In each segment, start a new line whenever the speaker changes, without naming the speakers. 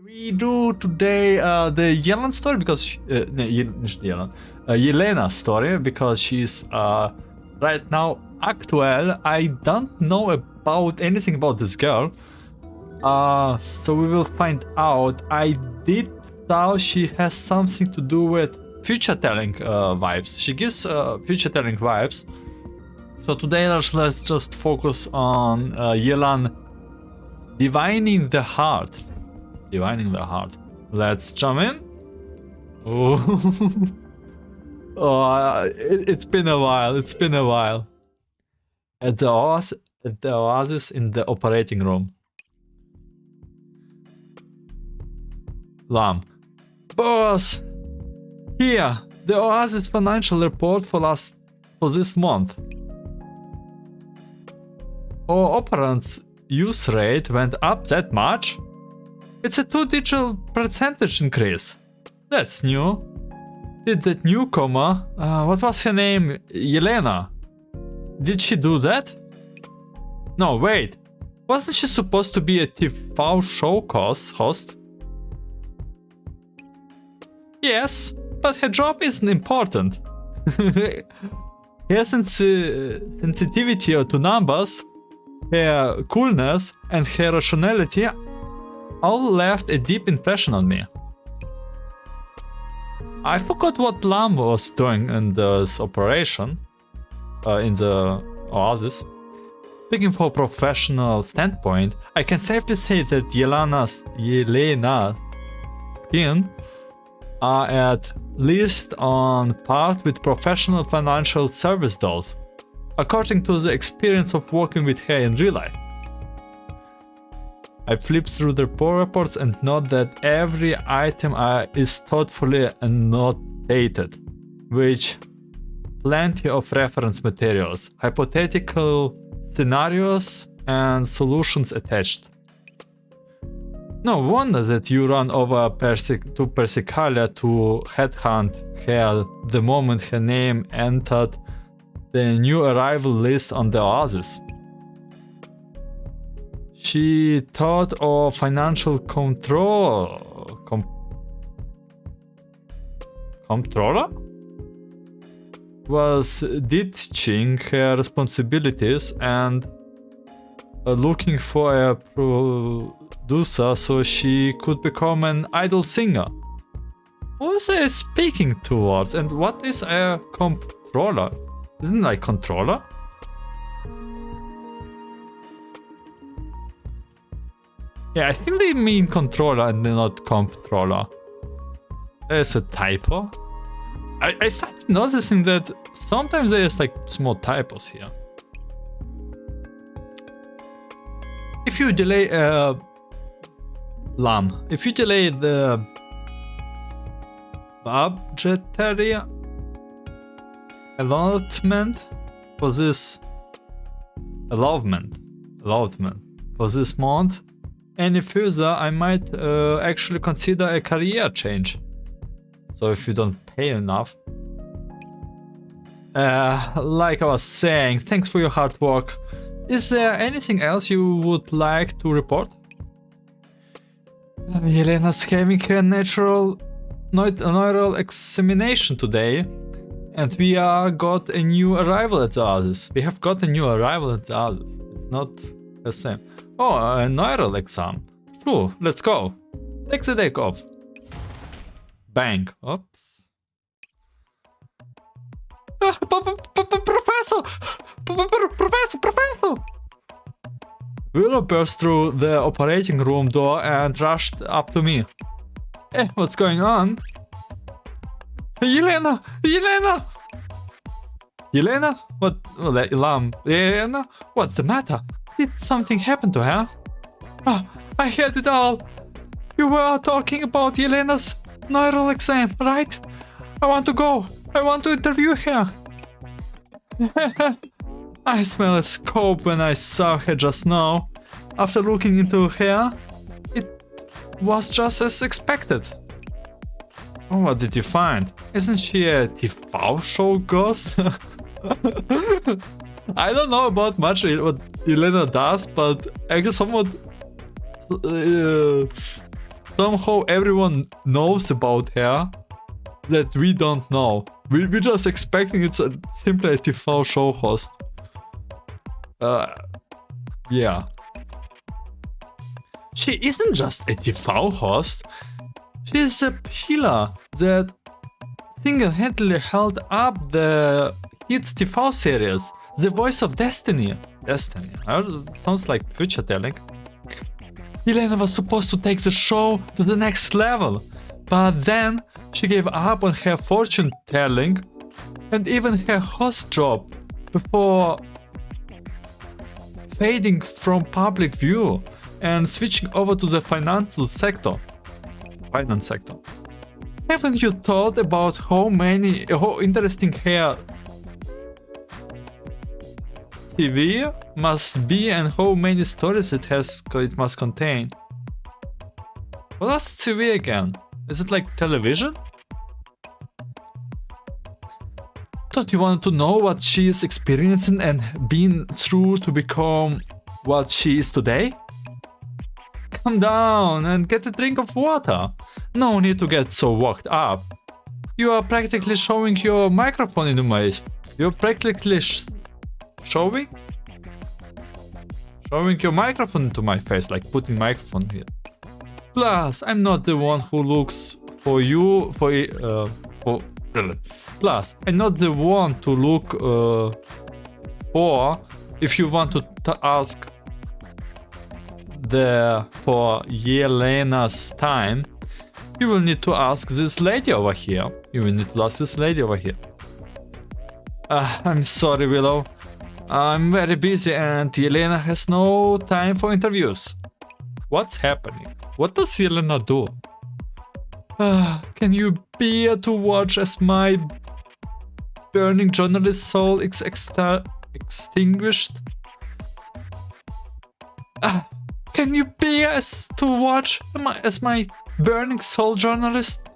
We do today the Yelena story because Yelena story because she's right now actual. I don't know about anything about this girl, so we will find out. I did thought she has something to do with future telling vibes. She gives future telling vibes. So today let's just focus on Yelena divining the heart. Divining the heart. Let's jump in. Oh, it's been a while. It's been a while. At the Oasis in the operating room. Lam. Boss! Here, the Oasis financial report for this month. Our operants use rate went up that much? It's a 2-digit percentage increase. That's new. Did that newcomer, what was her name? Yelena. Did she do that? No, wait. Wasn't she supposed to be a TV show host? Yes, but her job isn't important. Her sensitivity to numbers, her coolness, and her rationality all left a deep impression on me. I forgot what Lam was doing in this operation, in the Oasis. Speaking from a professional standpoint, I can safely say that Yelena's skin are at least on par with professional financial service dolls, according to the experience of working with her in real life. I flip through the reports and note that every item is thoughtfully annotated, with plenty of reference materials, hypothetical scenarios, and solutions attached. No wonder that you run over to Persicalia to headhunt her the moment her name entered the new arrival list on the Oasis. She thought our financial controller was ditching her responsibilities and looking for a producer so she could become an idol singer. Who was I speaking towards, and what is a comptroller? Isn't it like controller? Yeah, I think they mean controller and not comptroller. There's a typo. I started noticing that sometimes there's like small typos here. If you delay if you delay the budgetary allotment for this for this month any further, I might actually consider a career change. So if you don't pay enough. Like I was saying, thanks for your hard work. Is there anything else you would like to report? Yelena's having her neural examination today, and we got a new arrival at the Oasis. We have got a new arrival at the Oasis. It's not the same. Oh, a neural exam. True, let's go. Take the day off. Bang. Oops. Professor! Professor! Willow burst through the operating room door and rushed up to me. Hey, what's going on? Yelena! What? Yelena? What's the matter? Did something happen to her? Oh, I heard it all. You were talking about Yelena's neural exam, right? I want to go. I want to interview her. I smell a scope when I saw her just now. After looking into her, it was just as expected. Oh, what did you find? Isn't she a TV show ghost? I don't know about much what Yelena does, but I somewhat somehow everyone knows about her that we don't know. We're just expecting it's simply a TV show host. Yeah. She isn't just a TV host. She's a pillar that single-handedly held up the hits TV series, The Voice of Destiny. Destiny. Sounds like future telling. Yelena was supposed to take the show to the next level, but then she gave up on her fortune telling and even her host job before fading from public view and switching over to the finance sector. Haven't you thought about how interesting her TV must be and how many stories it must contain? What's TV again? Is it like television? Thought you wanted to know what she is experiencing and been through to become what she is today? Calm down and get a drink of water. No need to get so worked up. You are practically showing your microphone into my... You're practically showing your microphone into my face, like putting microphone here. Plus, I'm not the one who looks for you Plus, I'm not the one to look for if you want to ask for Yelena's time. You will need to ask this lady over here. I'm sorry, Willow. I'm very busy and Yelena has no time for interviews. What's happening? What does Yelena do? Can you bear to watch as my burning journalist soul is extinguished? Can you bear to watch as my burning soul journalist?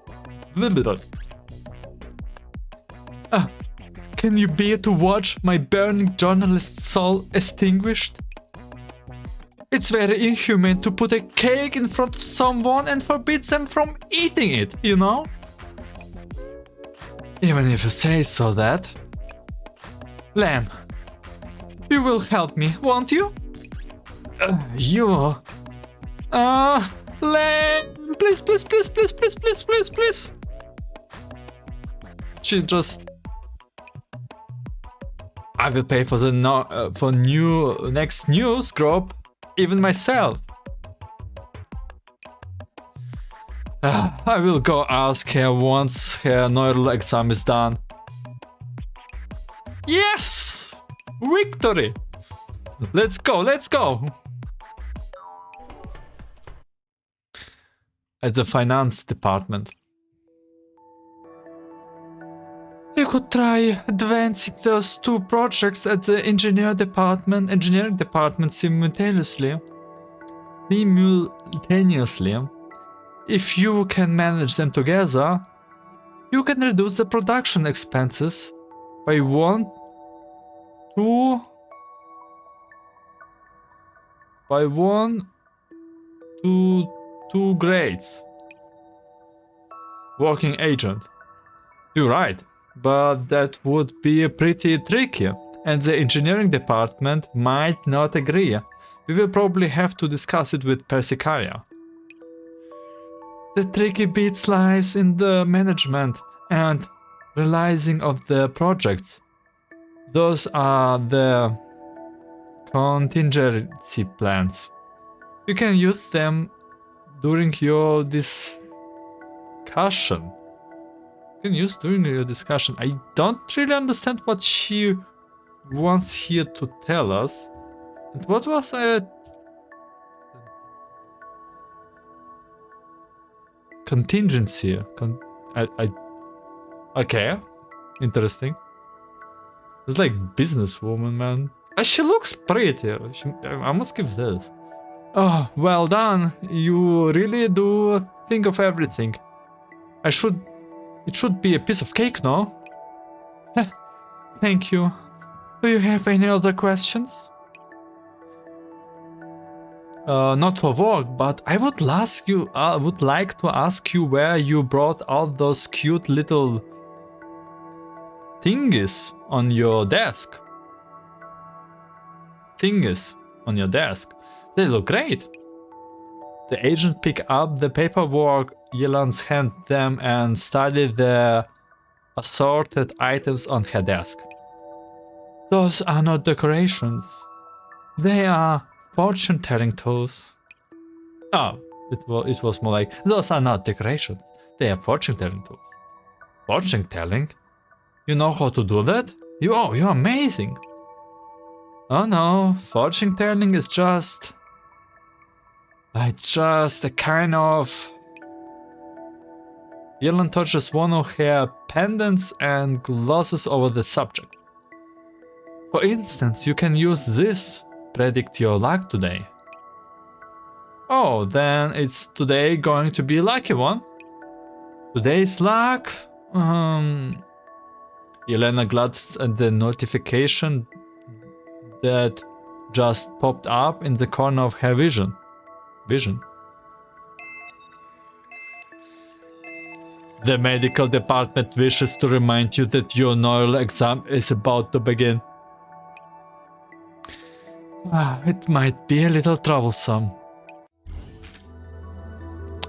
Can you bear to watch my burning journalist soul extinguished? It's very inhumane to put a cake in front of someone and forbid them from eating it, you know? Even if you say so that. Lamb, you will help me, won't you? Lamb, please. She just... I will pay for the next news group, even myself. I will go ask her once her neural exam is done. Yes! Victory! Let's go! At the finance department. You could try advancing those two projects at the engineering department simultaneously. If you can manage them together, you can reduce the production expenses by 1 to 2 grades. Working agent. You're right. But that would be pretty tricky, and the engineering department might not agree. We will probably have to discuss it with Persicaria. The tricky bit lies in the management and realizing of the projects. Those are the contingency plans. You can use them during your discussion. I don't really understand what she wants here to tell us. And what was contingency? Okay, interesting. It's like businesswoman, man. She looks pretty. I must give this. Oh, well done. You really do think of everything. It should be a piece of cake, no? Thank you. Do you have any other questions? not for work, but I would would like to ask you where you brought all those cute little thingies on your desk. They look great. The agent picked up the paperwork Yelena's hand them and studied the assorted items on her desk. Those are not decorations. They are fortune-telling tools. Oh, it was more like, those are not decorations. They are fortune-telling tools. Fortune-telling? You know how to do that? You're amazing. Oh no, fortune-telling is just... It's just a kind of... Yelena touches one of her pendants and glosses over the subject. For instance, you can use this. Predict your luck today. Oh, then it's today going to be a lucky one. Today's luck? Yelena glanced at the notification that just popped up in the corner of her vision. The medical department wishes to remind you that your neural exam is about to begin. It might be a little troublesome.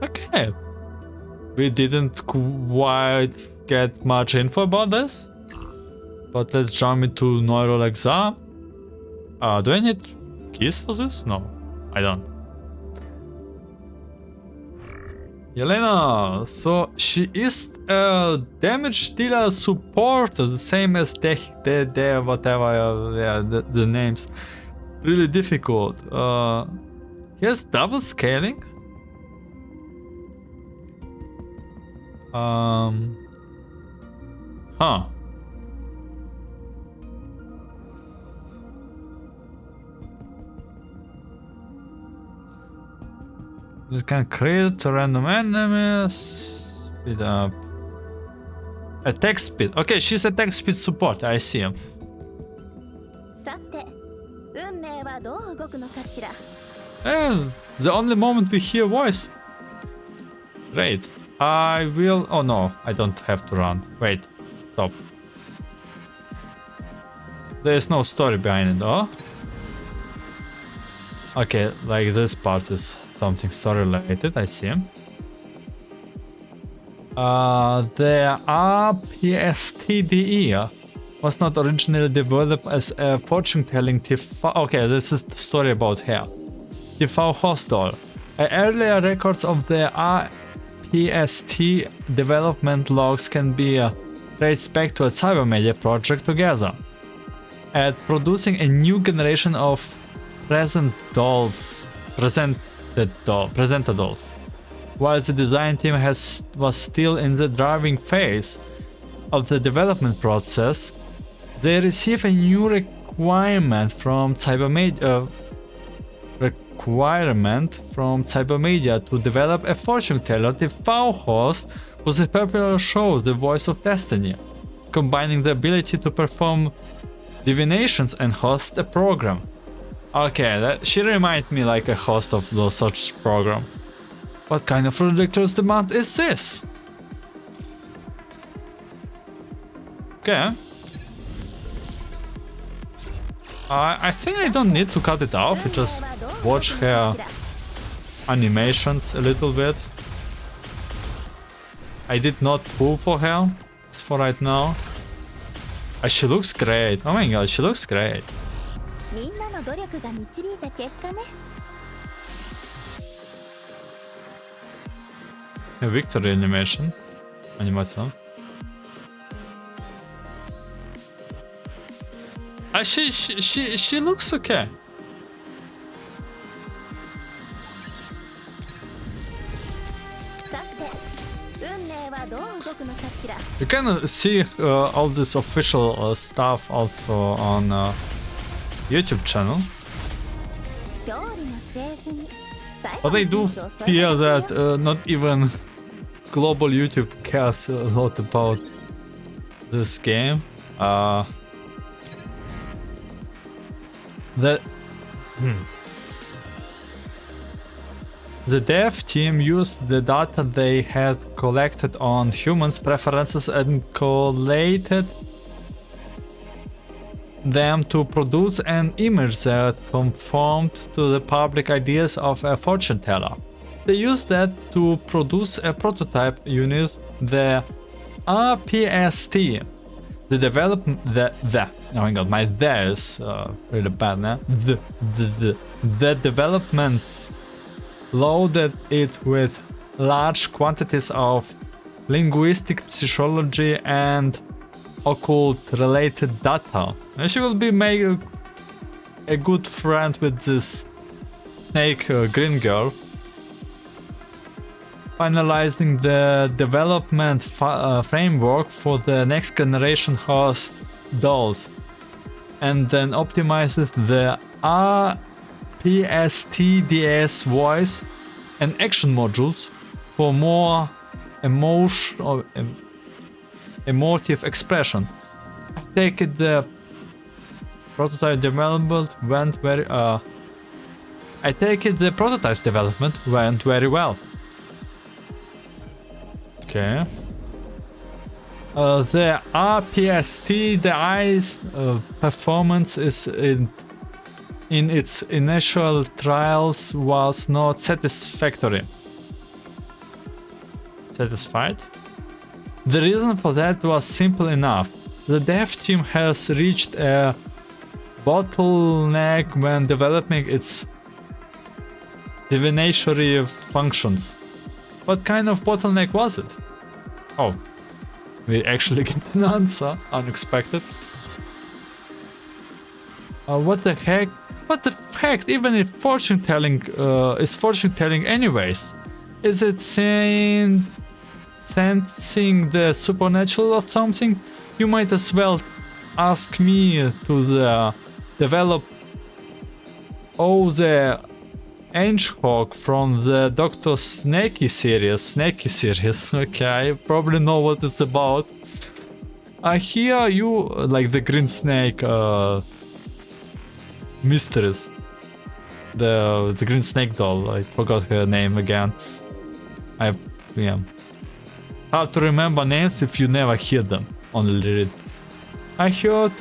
Okay. We didn't quite get much info about this. But let's jump into neural exam. Do I need keys for this? No, I don't. Yelena, so she is a damage dealer support, the same as the names. Really difficult. He has double scaling. Huh. You can create random enemies. Speed up. Attack speed. Okay, she's attack speed support. I see him. And the only moment we hear voice. Great. I will. Oh no, I don't have to run. Wait. Stop. There is no story behind it, though. Okay, like this part is something story related, I see. The A-PST was not originally developed as a fortune-telling TV. Okay, this is the story about her. TV host doll. Earlier records of the A-PST development logs can be traced back to a cybermedia project together at producing a new generation of presenter dolls. While the design team was still in the driving phase of the development process, they received a new requirement from Cybermedia to develop a fortune teller TV host was a popular show, The Voice of Destiny, combining the ability to perform divinations and host a program. Okay, she reminds me like a host of such program. What kind of ridiculous demand is this? Okay. I think I don't need to cut it off, I just watch her animations a little bit. I did not pull for her, as for right now. She looks great. Oh my god, she looks great. A victory animation. She looks okay. You can see all this official stuff also on YouTube channel. But I do fear that not even global YouTube cares a lot about this game. The dev team used the data they had collected on humans' preferences and collated them to produce an image that conformed to the public ideas of a fortune teller. They used that to produce a prototype unit, the A-PST. The development, oh my god, my there is really bad now. The development loaded it with large quantities of linguistic psychology and occult related data. And she will be making a good friend with this snake green girl. Finalizing the development framework for the next generation host dolls, and then optimizes the A-PST voice and action modules for more emotive expression. I take it the prototype development went very well. Okay. The A-PST, the eyes performance is in its initial trials was not satisfactory. Satisfied? The reason for that was simple enough. The dev team has reached a bottleneck when developing its divinatory functions. What kind of bottleneck was it? Oh, we actually get an answer. Unexpected. What the heck? What the heck? Even if fortune telling is fortune telling anyways? Is it sensing the supernatural or something? You might as well ask me to develop the Angehawk from the Dr. Snakey series. Okay, I probably know what it's about. I hear you like the green snake mysteries. The green snake doll. I forgot her name again. Hard to remember names if you never hear them. Only read. I heard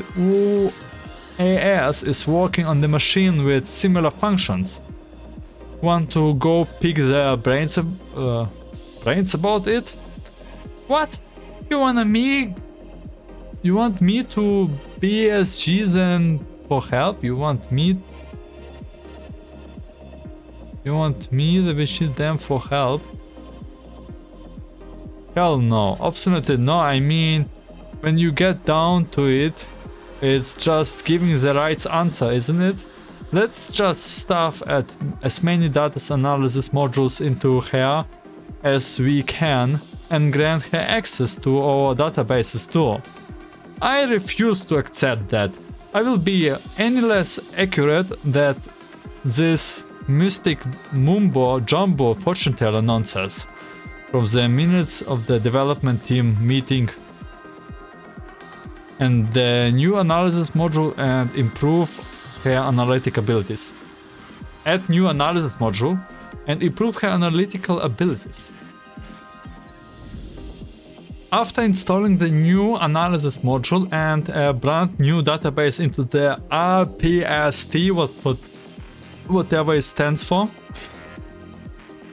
UAS is working on the machine with similar functions. Want to go pick their brains about it? What? You want me to BSG them for help? You want me to BSG them for help? Hell no, absolutely no. I mean, when you get down to it, it's just giving the right answer, isn't it? Let's just stuff as many data analysis modules into her as we can and grant her access to our databases too. I refuse to accept that. I will be any less accurate than this mystic mumbo jumbo fortune teller nonsense from the minutes of the development team meeting and the new analysis module and improve her analytic abilities. Add new analysis module and improve her analytical abilities. After installing the new analysis module and a brand new database into the A-PST, whatever it stands for,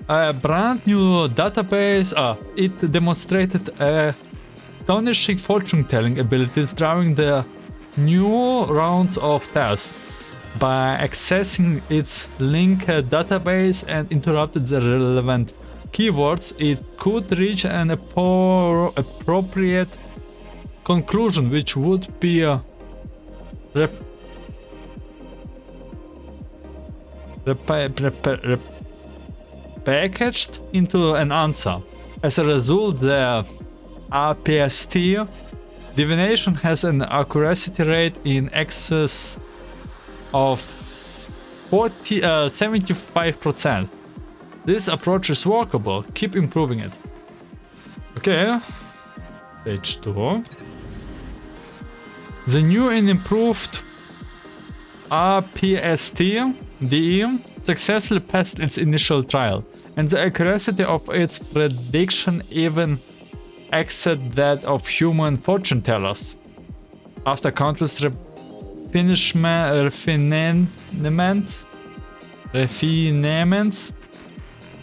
a brand new database, it demonstrated astonishing fortune-telling abilities during the new rounds of tests. By accessing its linked database and interrupted the relevant keywords, it could reach an appropriate conclusion, which would be packaged into an answer. As a result, the A-PST divination has an accuracy rate in excess of 75%. This approach is workable. Keep improving it. Okay. Page 2. The new and improved A-PST DE successfully passed its initial trial and the accuracy of its prediction even exceed that of human fortune tellers. After countless refinements,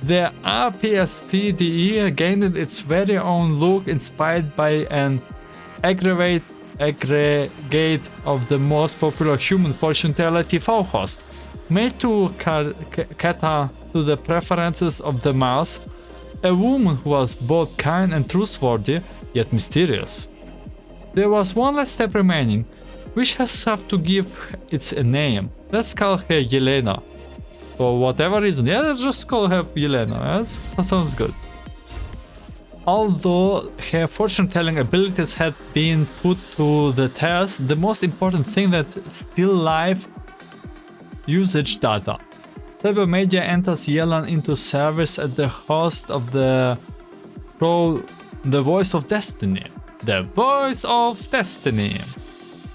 the A-PST gained its very own look, inspired by an aggregate of the most popular human fortune teller TV host, made to cater to the preferences of the mass, a woman who was both kind and trustworthy, yet mysterious. There was one last step remaining, which has have to give it a name. Let's call her Yelena. For whatever reason, yeah, just call her Yelena. That sounds good. Although her fortune-telling abilities had been put to the test, the most important thing that still live usage data. Cybermedia enters Yelena into service as the host of the show The Voice of Destiny. The Voice of Destiny.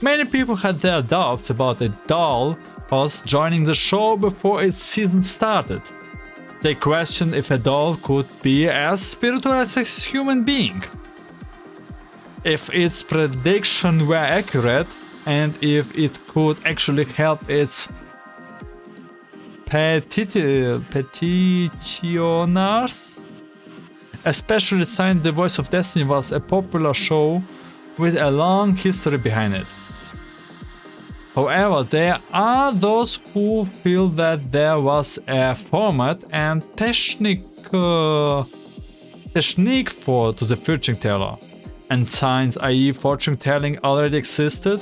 Many people had their doubts about a doll host joining the show before its season started. They questioned if a doll could be as spiritual as a human being, if its predictions were accurate, and if it could actually help its petitioners. Especially since The Voice of Destiny was a popular show with a long history behind it. However, there are those who feel that there was a format and technique to the fortune teller, and since i.e. fortune telling already existed,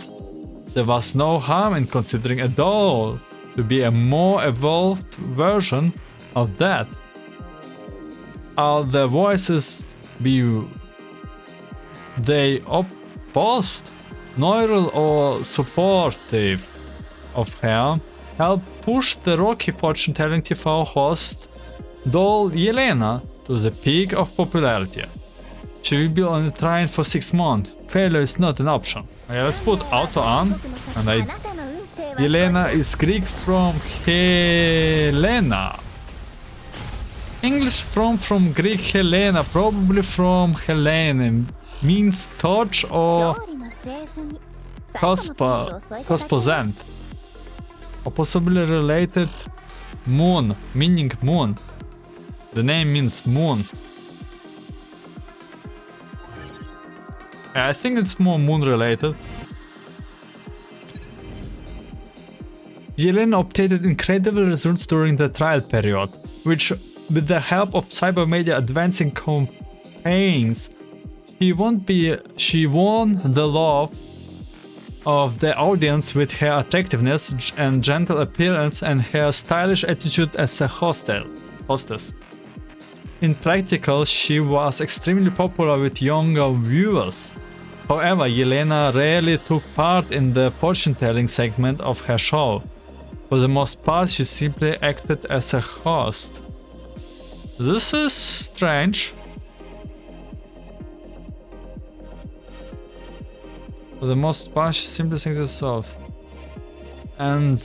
there was no harm in considering a doll to be a more evolved version of that. Are the voices they opposed, neural or supportive of her, help push the rocky fortune-telling TV host doll Yelena to the peak of popularity. She will be on the train for 6 months. Failure is not an option. Okay, let's put auto on, and Yelena is Greek from Helena. English from Greek Helena, probably from Helene, means torch or cosposant, or possibly related moon, meaning moon. The name means moon. I think it's more moon related. Yelena obtained incredible results during the trial period, which, with the help of cybermedia advancing campaigns, she won the love of the audience with her attractiveness and gentle appearance and her stylish attitude as a hostess. In practical, she was extremely popular with younger viewers. However, Yelena rarely took part in the fortune-telling segment of her show. For the most part, she simply acted as a host. This is strange. For the most part, she simply acted as a host. And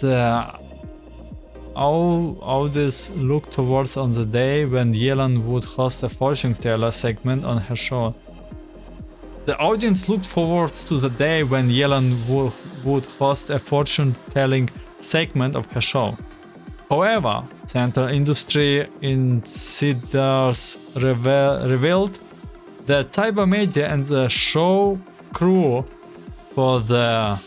how this look towards on the day when Yelena would host a fortune teller segment on her show. The audience looked forward to the day when Yelena would host a fortune-telling segment of her show. However, Central Industry insiders revealed that cybermedia and the show crew for the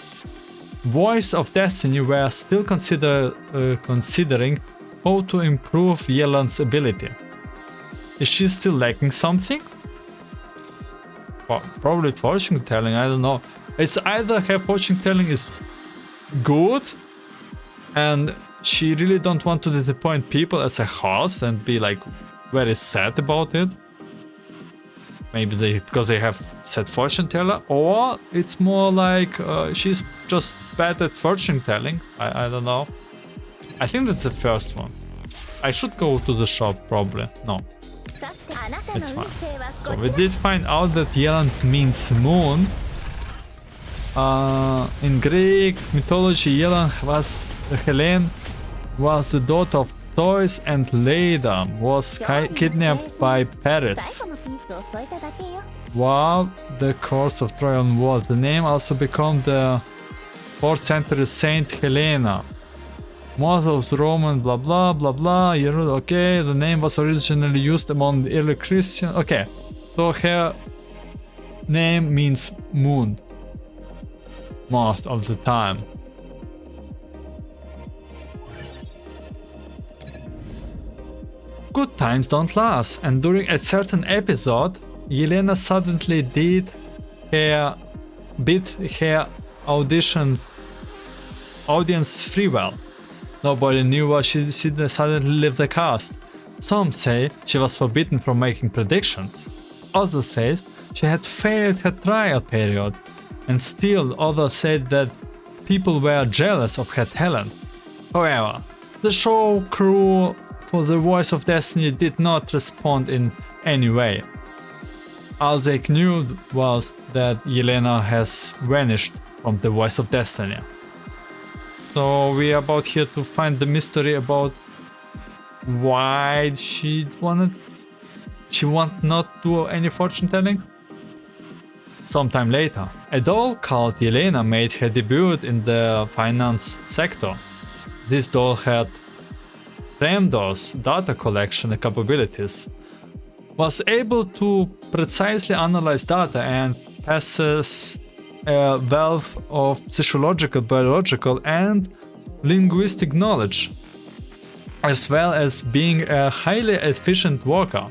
Voice of Destiny were still considering how to improve Yelena's ability. Is she still lacking something? Probably fortune telling, I don't know. It's either her fortune telling is good and she really don't want to disappoint people as a host and be like very sad about it. Maybe because they have said fortune teller, or it's more like she's just bad at fortune telling. I don't know. I think that's the first one. I should go to the shop probably. No. It's fine. So we did find out that Yelena means moon. In Greek mythology, Yelena was the daughter of toys and Leda was kidnapped by Paris. While the course of Trojan War, the name also became the 4th century Saint Helena. Most of Roman blah blah blah blah. Okay, the name was originally used among the early Christians. Okay, so her name means moon most of the time. Good times don't last, and during a certain episode, Yelena suddenly beat her audience free well. Nobody knew why she suddenly left the cast. Some say she was forbidden from making predictions. Others say she had failed her trial period. And still others said that people were jealous of her talent. However, the show crew for The Voice of Destiny did not respond in any way. All they knew was that Yelena has vanished from The Voice of Destiny. So we are about here to find the mystery about why she want not do any fortune telling. Sometime later, a doll called Yelena made her debut in the finance sector. This doll had Ramdor's data collection capabilities, was able to precisely analyze data and possessed a wealth of psychological, biological and linguistic knowledge, as well as being a highly efficient worker.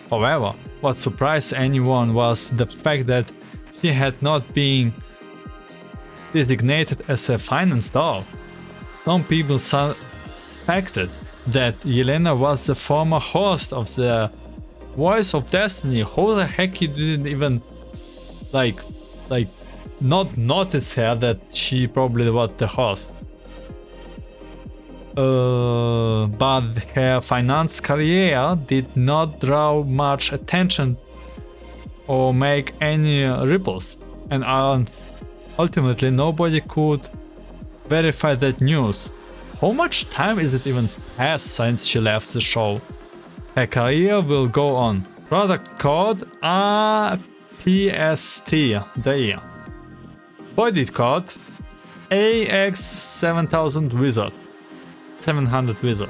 However, what surprised anyone was the fact that she had not been designated as a finance doll. Some people suspected that Yelena was the former host of the Voice of Destiny. How the heck you didn't even not notice her that she probably was the host? But her finance career did not draw much attention or make any ripples, and ultimately nobody could verify that news. How much time is it even passed since she left the show? Her career will go on. Product code A-PST, the year. Body code AX7000 Wizard. 700 Wizard.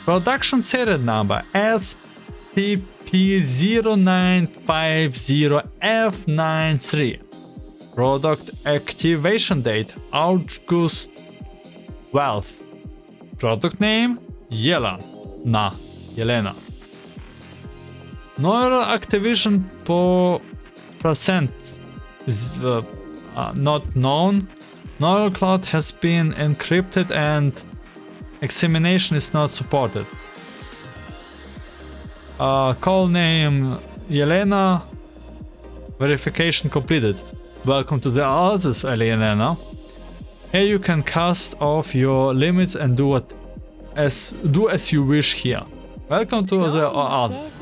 Production serial number SPP0950F93. Product activation date August 12th. Product name Yelena. Neural activation percent is not known. Neural cloud has been encrypted and examination is not supported. Call name Yelena. Verification completed. Welcome to the others, Yelena. Here you can cast off your limits and do as you wish here. Welcome to the others.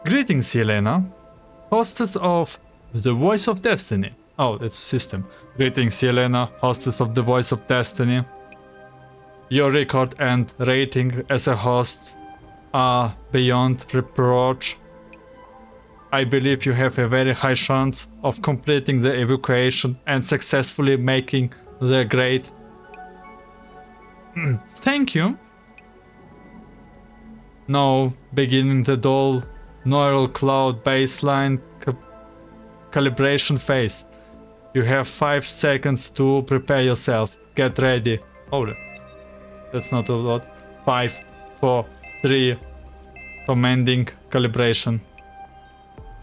Greetings, Yelena, hostess of The Voice of Destiny. Oh, it's system. Greetings, Yelena, hostess of The Voice of Destiny. Your record and rating as a host are beyond reproach. I believe you have a very high chance of completing the evacuation and successfully making the grade. Thank you. Now, beginning the dull neural cloud baseline calibration phase. You have 5 seconds to prepare yourself. Get ready. Holy. That's not a lot. 5, 4, 3. Commanding calibration.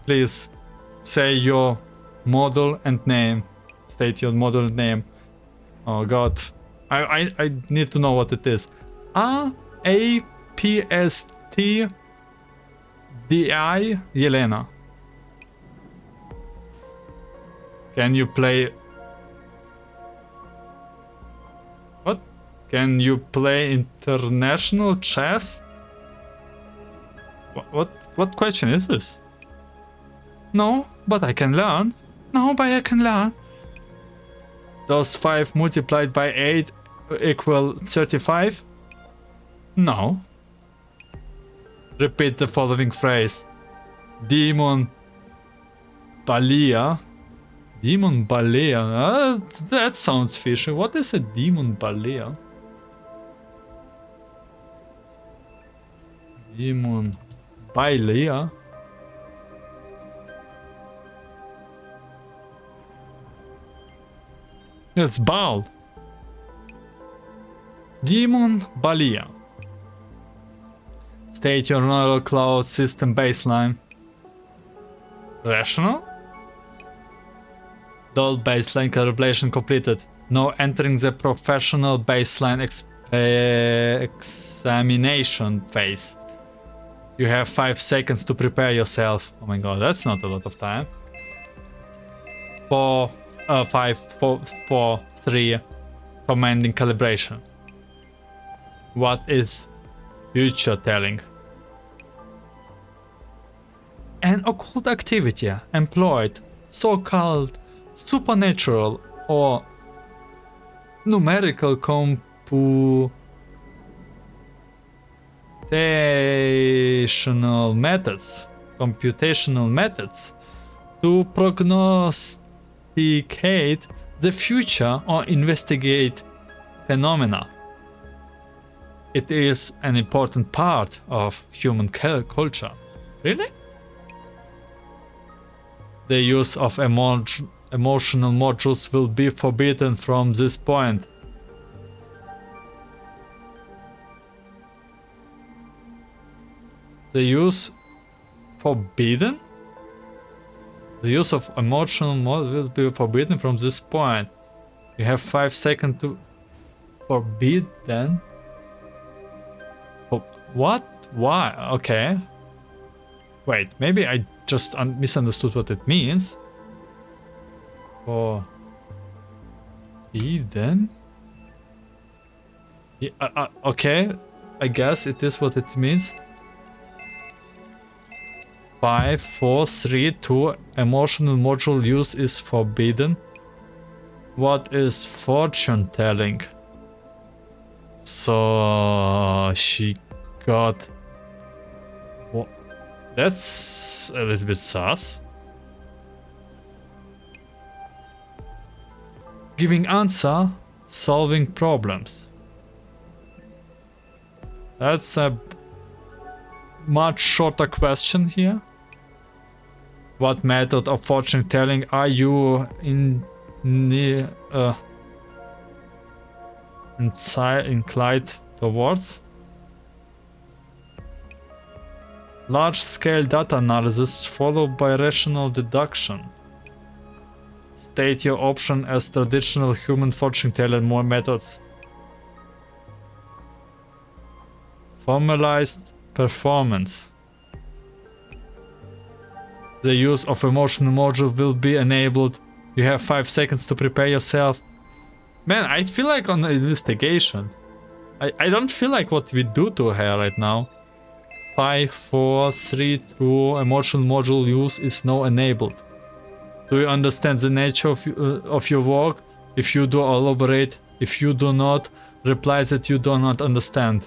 Please say your model and name. State your model and name. Oh god. I need to know what it is. A-PST DI Yelena. Can you play... What? Can you play international chess? What question is this? No, but I can learn. No, but I can learn. Does 5 multiplied by 8 equal 35? No. Repeat the following phrase. Demon Balia. Demon Balea. That sounds fishy. What is a demon Balea? Demon Balea. It's Baal. Demon Balea. State your neural cloud system baseline. Rational? Dull baseline calibration completed. Now entering the professional baseline examination phase. You have 5 seconds to prepare yourself. Oh my god, that's not a lot of time. 5, 4, 3. Commanding calibration. What is future telling? An occult activity employed, so-called supernatural or numerical computational methods to prognosticate the future or investigate phenomena. It is an important part of human culture. Really? The use of emotional modules will be forbidden from this point. The use forbidden? The use of emotional modules will be forbidden from this point. You have 5 seconds to forbid then. What? Why? Okay. Wait, maybe I just misunderstood what it means. Forbidden? Yeah, okay, I guess it is what it means. 5, 4, 3, 2. Emotional module use is forbidden. What is fortune telling? So she got. What? That's a little bit sus. Giving answer, solving problems. That's a much shorter question here. What method of fortune telling are you inclined towards? Large-scale data analysis followed by rational deduction. State your option as traditional human fortune teller methods. Formalized performance. The use of emotional module will be enabled. You have 5 seconds to prepare yourself. Man, I feel like on an investigation. I don't feel like what we do to her right now. 5, 4, 3, 2. Emotional module use is now enabled. Do you understand the nature of your work? If you do, elaborate. If you do not, reply that you do not understand.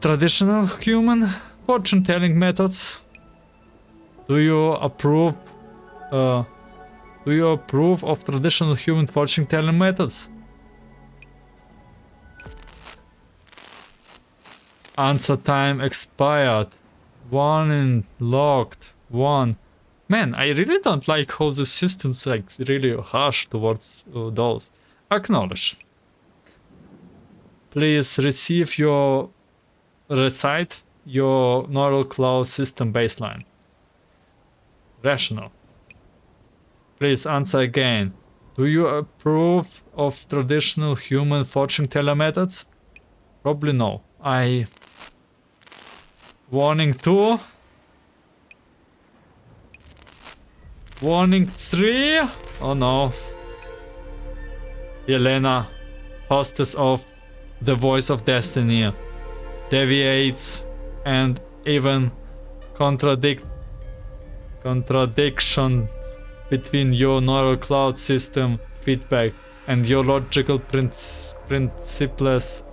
Traditional human fortune telling methods. Do you approve of traditional human fortune telling methods? Answer time expired. 1 in locked. 1. Man, I really don't like how the system's like really harsh towards those. Acknowledge. Please receive your recite your neural cloud system baseline. Rational. Please answer again. Do you approve of traditional human fortune teller methods? Probably no. Warning 2. Warning 3. Oh no. Yelena, hostess of the Voice of Destiny, deviates and even contradicts contradictions between your neural cloud system feedback and your logical principles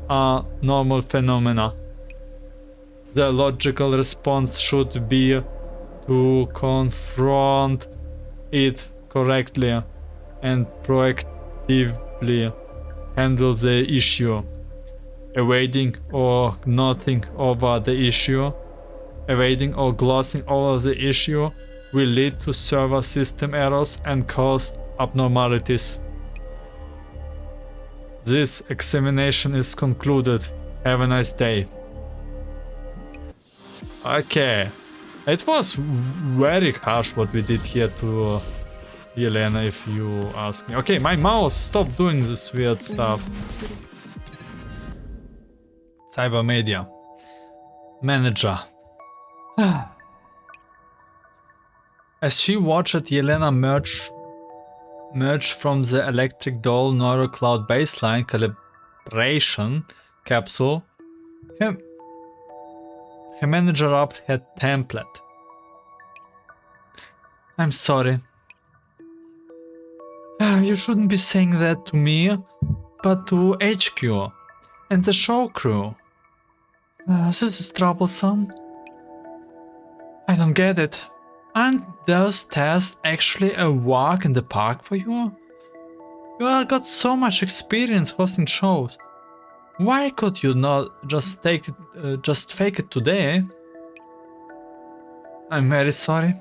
are normal phenomena. The logical response should be to confront it correctly and proactively handle the issue. Evading or nothing over the issue, evading or glossing over the issue will lead to server system errors and cause abnormalities. This examination is concluded. Have a nice day. Okay. It was very harsh what we did here to Yelena, if you ask me. Okay, my mouse, stop doing this weird stuff. Cybermedia. Manager. As she watched Yelena merge from the electric doll neurocloud baseline calibration capsule, her manager upped her template. I'm sorry. You shouldn't be saying that to me, but to HQ and the show crew. This is troublesome. I don't get it. Aren't those tests actually a walk in the park for you? You have got so much experience hosting shows. Why could you not just fake it today? I'm very sorry.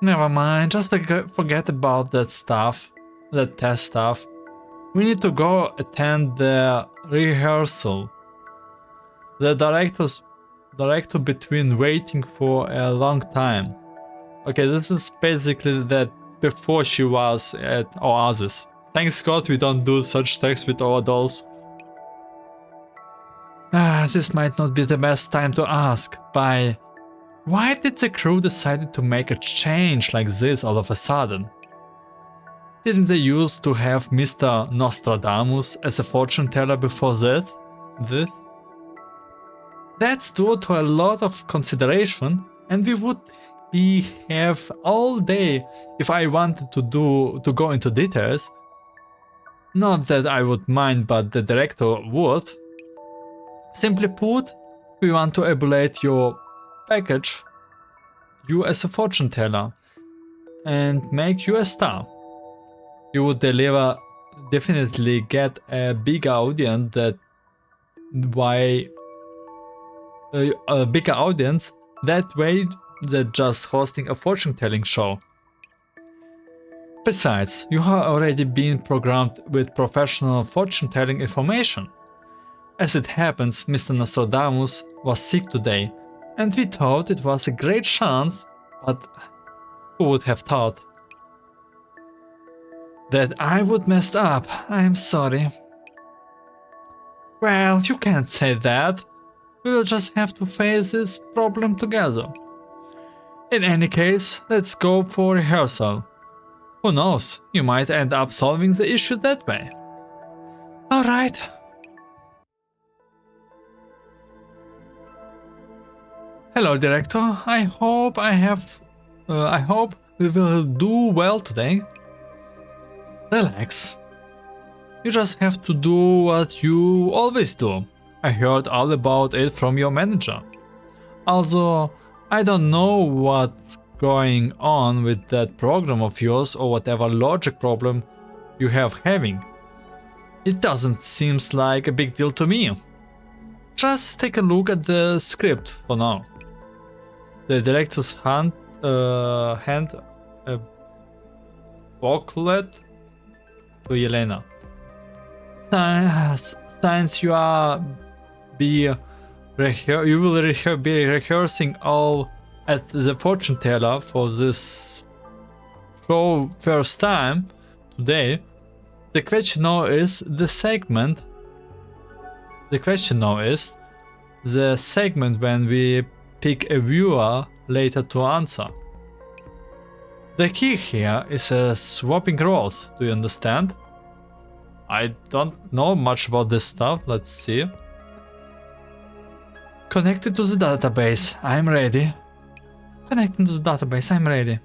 Never mind, just forget about that stuff, that test stuff. We need to go attend the rehearsal. The director between waiting for a long time. Okay, this is basically that before she was at Oasis. Thanks God we don't do such tests with our dolls. This might not be the best time to ask. Why did the crew decide to make a change like this all of a sudden? Didn't they used to have Mr. Nostradamus as a fortune teller before that? That's due to a lot of consideration, and we would have all day if I wanted to go into details. Not that I would mind, but the director would. Simply put, we want to evaluate your package, you as a fortune teller, and make you a star. You would definitely get a bigger audience that way than just hosting a fortune telling show. Besides, you have already been programmed with professional fortune telling information. As it happens, Mr. Nostradamus was sick today, and we thought it was a great chance, but who would have thought that I would mess up? I am sorry. Well, you can't say that. We will just have to face this problem together. In any case, let's go for rehearsal. Who knows, you might end up solving the issue that way. Alright. Hello, Director. I hope we will do well today. Relax. You just have to do what you always do. I heard all about it from your manager. Also, I don't know what's going on with that program of yours or whatever logic problem you have having. It doesn't seem like a big deal to me. Just take a look at the script for now. The director's hand a booklet to Yelena. Since you will be rehearsing all at the fortune teller for this show first time today, the question now is the segment when we pick a viewer later to answer. The key here is swapping roles, do you understand? I don't know much about this stuff, let's see. Connected to the database, I'm ready. Connecting to the database, I'm ready.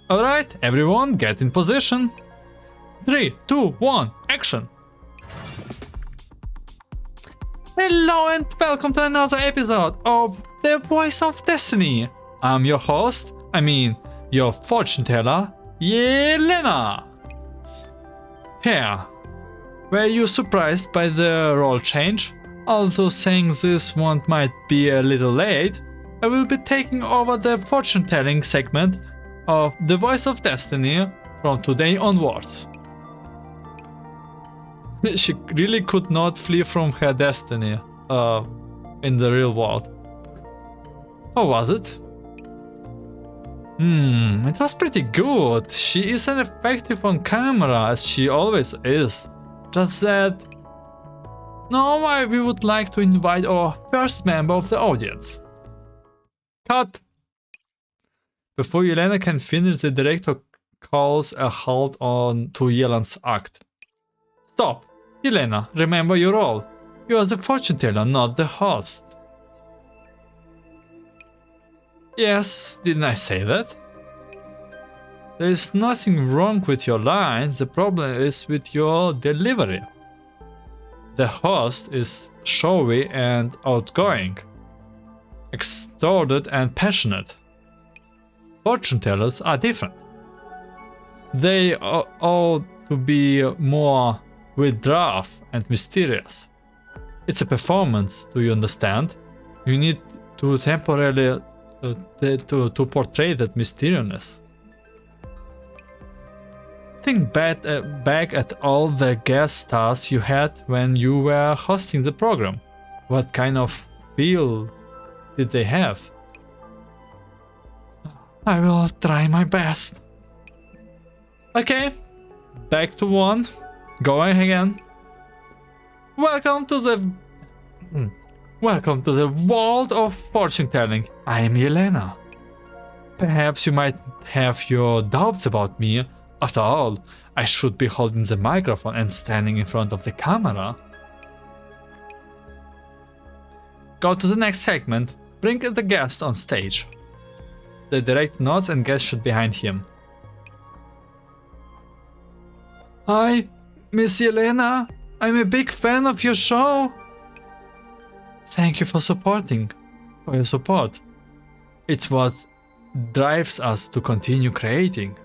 Alright, everyone, get in position. 3, 2, 1, action! Hello and welcome to another episode of The Voice of Destiny. I'm your host, your fortune teller, Yelena. Here, were you surprised by the role change? Although saying this one might be a little late, I will be taking over the fortune telling segment of The Voice of Destiny from today onwards. She really could not flee from her destiny in the real world. How was it? It was pretty good. She isn't effective on camera as she always is. Just that... Now we would like to invite our first member of the audience. Cut! Before Yelena can finish, the director calls a halt on to Yelena's act. Stop! Yelena, remember your role. You are the fortune teller, not the host. Yes, didn't I say that? There is nothing wrong with your lines, the problem is with your delivery. The host is showy and outgoing, extorted and passionate. Fortune tellers are different. They ought to be more withdrawn and mysterious. It's a performance, do you understand? You need to temporarily to portray that mysteriousness. Think back at all the guest stars you had when you were hosting the program. What kind of feel did they have? I will try my best. Okay, back to one. Going again. Welcome to the world of fortune telling. I am Yelena. Perhaps you might have your doubts about me. After all, I should be holding the microphone and standing in front of the camera. Go to the next segment. Bring the guest on stage. The director nods and gestures behind him. Hi, Miss Yelena. I'm a big fan of your show. Thank you for your support. It's what drives us to continue creating.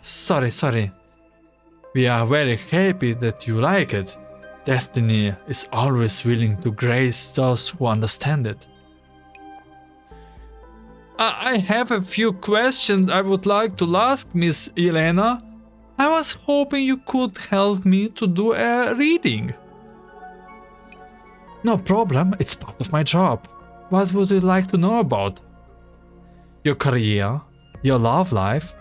Sorry. We are very happy that you like it. Destiny is always willing to grace those who understand it. I have a few questions I would like to ask Miss Yelena. I was hoping you could help me to do a reading. No problem, it's part of my job. What would you like to know about? Your career, your love life,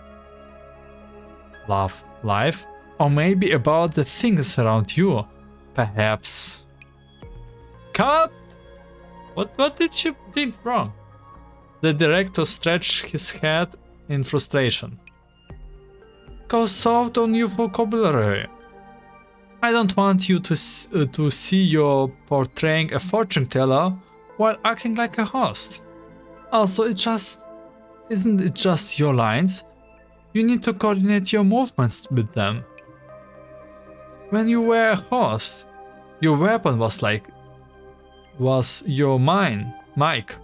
or maybe about the things around you. Perhaps. Cut! What did she did wrong? The director stretched his head in frustration. Go soft on your vocabulary. I don't want you to see you portraying a fortune teller while acting like a host. Also, isn't it just your lines? You need to coordinate your movements with them. When you were a host, your weapon was your mic.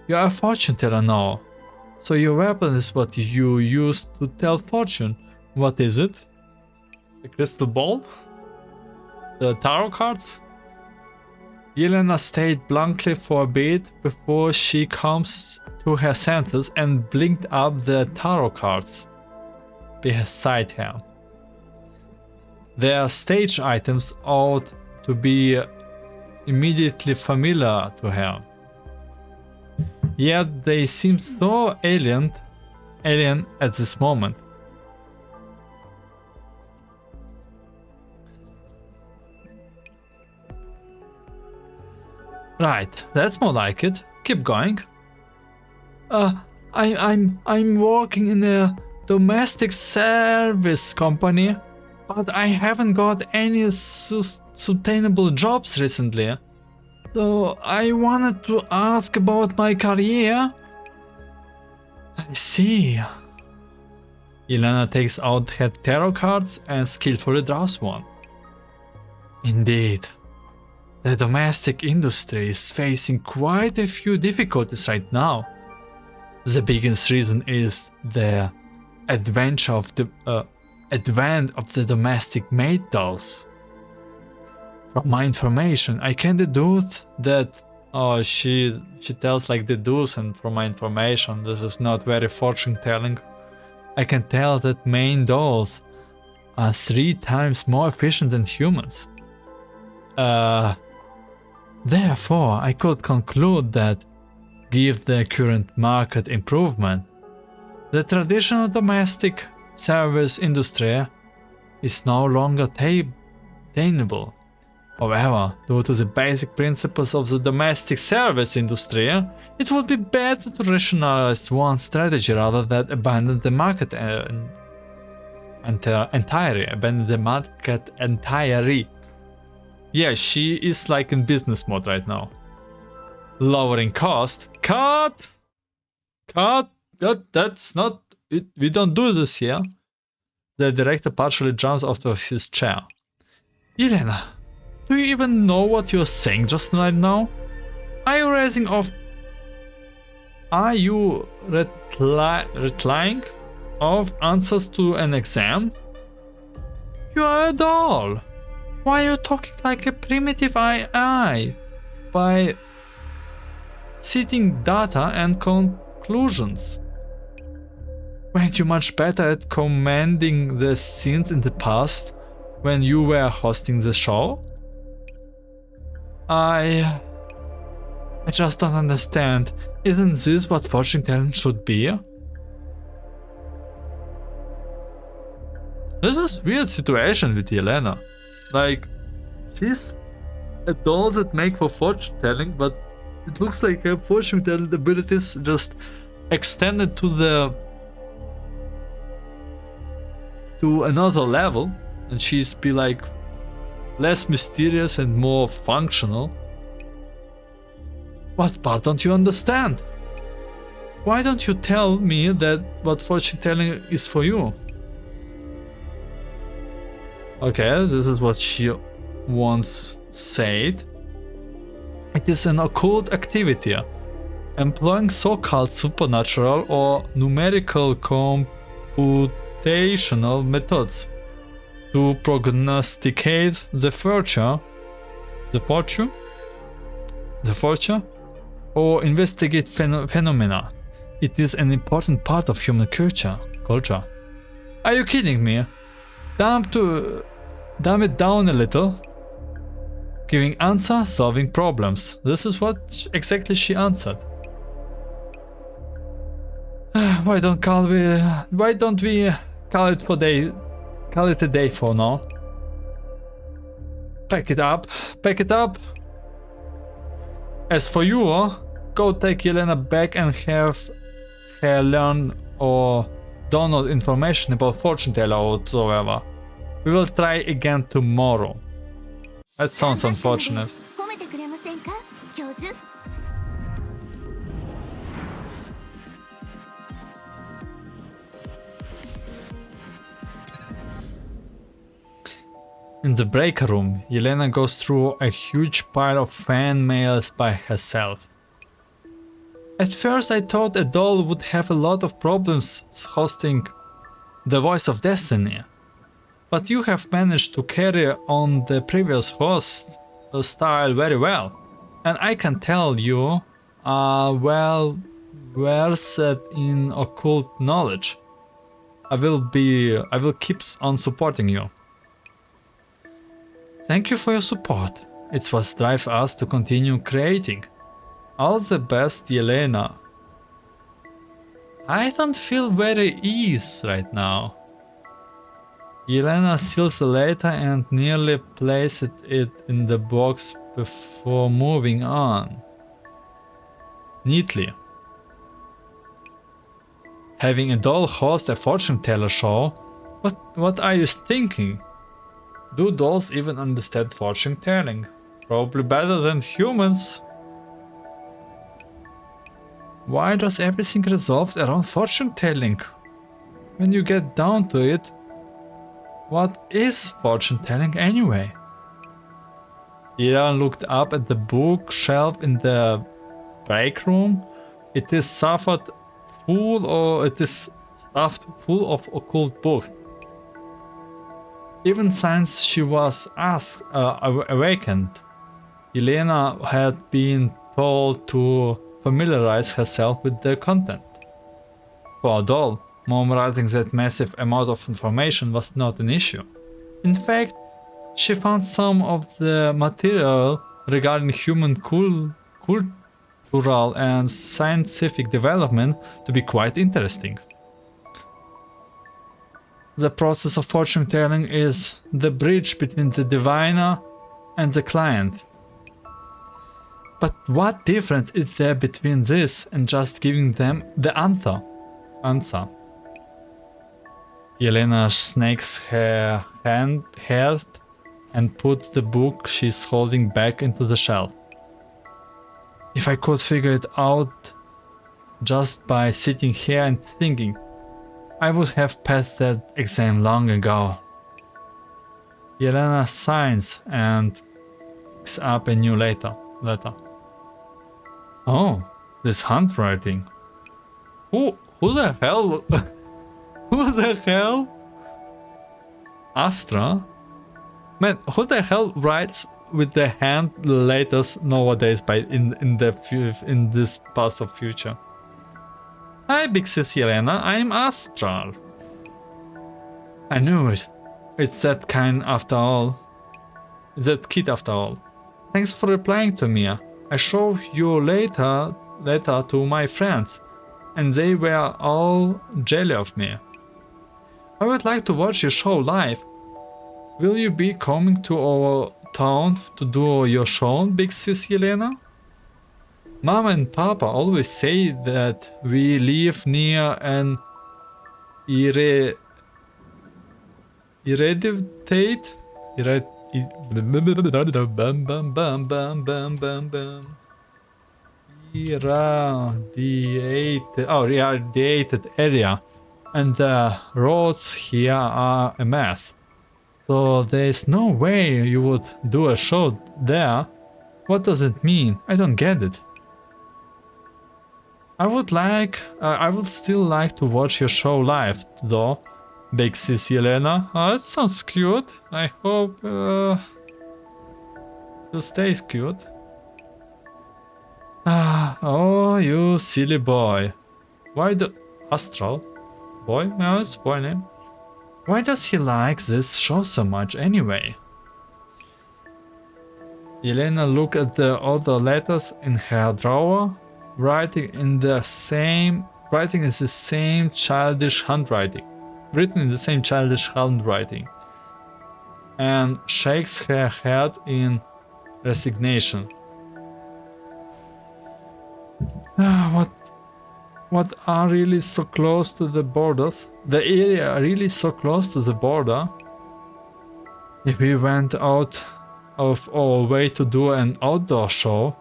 You are a fortune teller now, so your weapon is what you use to tell fortune. What is it? A crystal ball? The tarot cards? Yelena stayed blankly for a bit before she comes to her senses and blinked up the tarot cards beside her. Their stage items ought to be immediately familiar to her. Yet they seem so alien at this moment. Right, that's more like it. Keep going. I'm working in a domestic service company, but I haven't got any sustainable jobs recently. So I wanted to ask about my career. I see. Yelena takes out her tarot cards and skillfully draws one. Indeed. The domestic industry is facing quite a few difficulties right now. The biggest reason is the advent of the domestic maid dolls. From my information, I can deduce that she tells like the do's, and from my information, this is not very fortune telling. I can tell that maid dolls are 3 times more efficient than humans. Therefore, I could conclude that, given the current market improvement, the traditional domestic service industry is no longer attainable. However, due to the basic principles of the domestic service industry, it would be better to rationalize one strategy rather than abandon the market entirely. Yeah, she is like in business mode right now. Lowering cost. Cut! That's not it. We don't do this here. The director partially jumps out of his chair. Yelena, do you even know what you're saying just right now? Are you raising off? Are you replying of answers to an exam? You are a doll. Why are you talking like a primitive AI? By citing data and conclusions. Weren't you much better at commanding the scenes in the past when you were hosting the show? I just don't understand. Isn't this what fortune telling should be? This is a weird situation with Yelena. Like, she's a doll that make for fortune telling, but it looks like her fortune telling abilities just extended to another level, and she's be like less mysterious and more functional. What part don't you understand? Why don't you tell me that what fortune telling is for you? Okay, this is what she once said. It is an occult activity, employing so-called supernatural or numerical computational methods to prognosticate the future, or investigate phenomena. It is an important part of human culture. Are you kidding me? Dumb it down a little. Giving answer, solving problems. This is what exactly she answered. Why don't we call it a day for now? Pack it up. As for you, go take Yelena back and have her learn or download information about fortune teller or whatsoever. We will try again tomorrow. That sounds unfortunate. In the break room, Yelena goes through a huge pile of fan mails by herself. At first I thought a doll would have a lot of problems hosting The Voice of Destiny, but you have managed to carry on the previous host style very well, and I can tell you are well versed in occult knowledge. I will keep on supporting you. Thank you for your support. It's what drives us to continue creating. All the best, Yelena. I don't feel very ease right now. Yelena seals the letter and nearly places it in the box before moving on. Neatly. Having a doll host a fortune teller show? What are you thinking? Do dolls even understand fortune telling? Probably better than humans. Why does everything resolve around fortune telling? When you get down to it, what is fortune telling anyway? Yelena looked up at the bookshelf in the break room. It is stuffed full of occult books. Even since she was awakened, Yelena had been told to familiarize herself with their content. For a doll, memorizing that massive amount of information was not an issue. In fact, she found some of the material regarding human cultural and scientific development to be quite interesting. The process of fortune telling is the bridge between the diviner and the client. But what difference is there between this and just giving them the answer? Yelena snakes her head and puts the book she's holding back into the shelf. If I could figure it out just by sitting here and thinking, I would have passed that exam long ago. Yelena signs and picks up a new letter. Oh, this handwriting. Who the hell? Who the hell? Astra? Man, who the hell writes with the hand letters nowadays in this past of future? Hi, big sis Yelena, I'm Astral. I knew it. It's that kind after all. It's that kid after all. Thanks for replying to me. I showed your letter to my friends, and they were all jelly of me. I would like to watch your show live. Will you be coming to our town to do your show, big sis Yelena? Mama and Papa always say that we live near an irradiated area, and the roads here are a mess. So there's no way you would do a show there. What does it mean? I don't get it. I would still like to watch your show live, though, big sis Yelena. That sounds cute. I hope it stays cute. Oh, you silly boy. Why the Astral? Boy? No, it's boy name. Why does he like this show so much anyway? Yelena looked at the other letters in her drawer. Writing is the same childish handwriting. Written in the same childish handwriting. And shakes her head in resignation. What are really so close to the borders? The area are really so close to the border. If we went out of our way to do an outdoor show,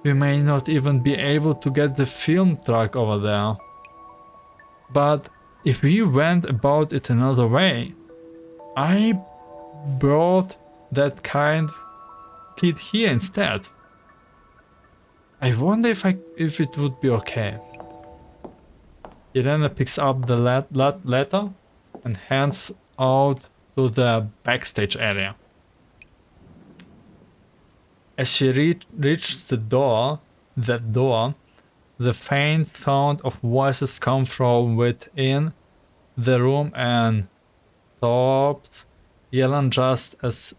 we may not even be able to get the film truck over there. But if we went about it another way, I brought that kind kid here instead. I wonder if it would be okay. Yelena picks up the letter and hands out to the backstage area. As she reaches the door, the faint sound of voices come from within the room and stops Yelena just as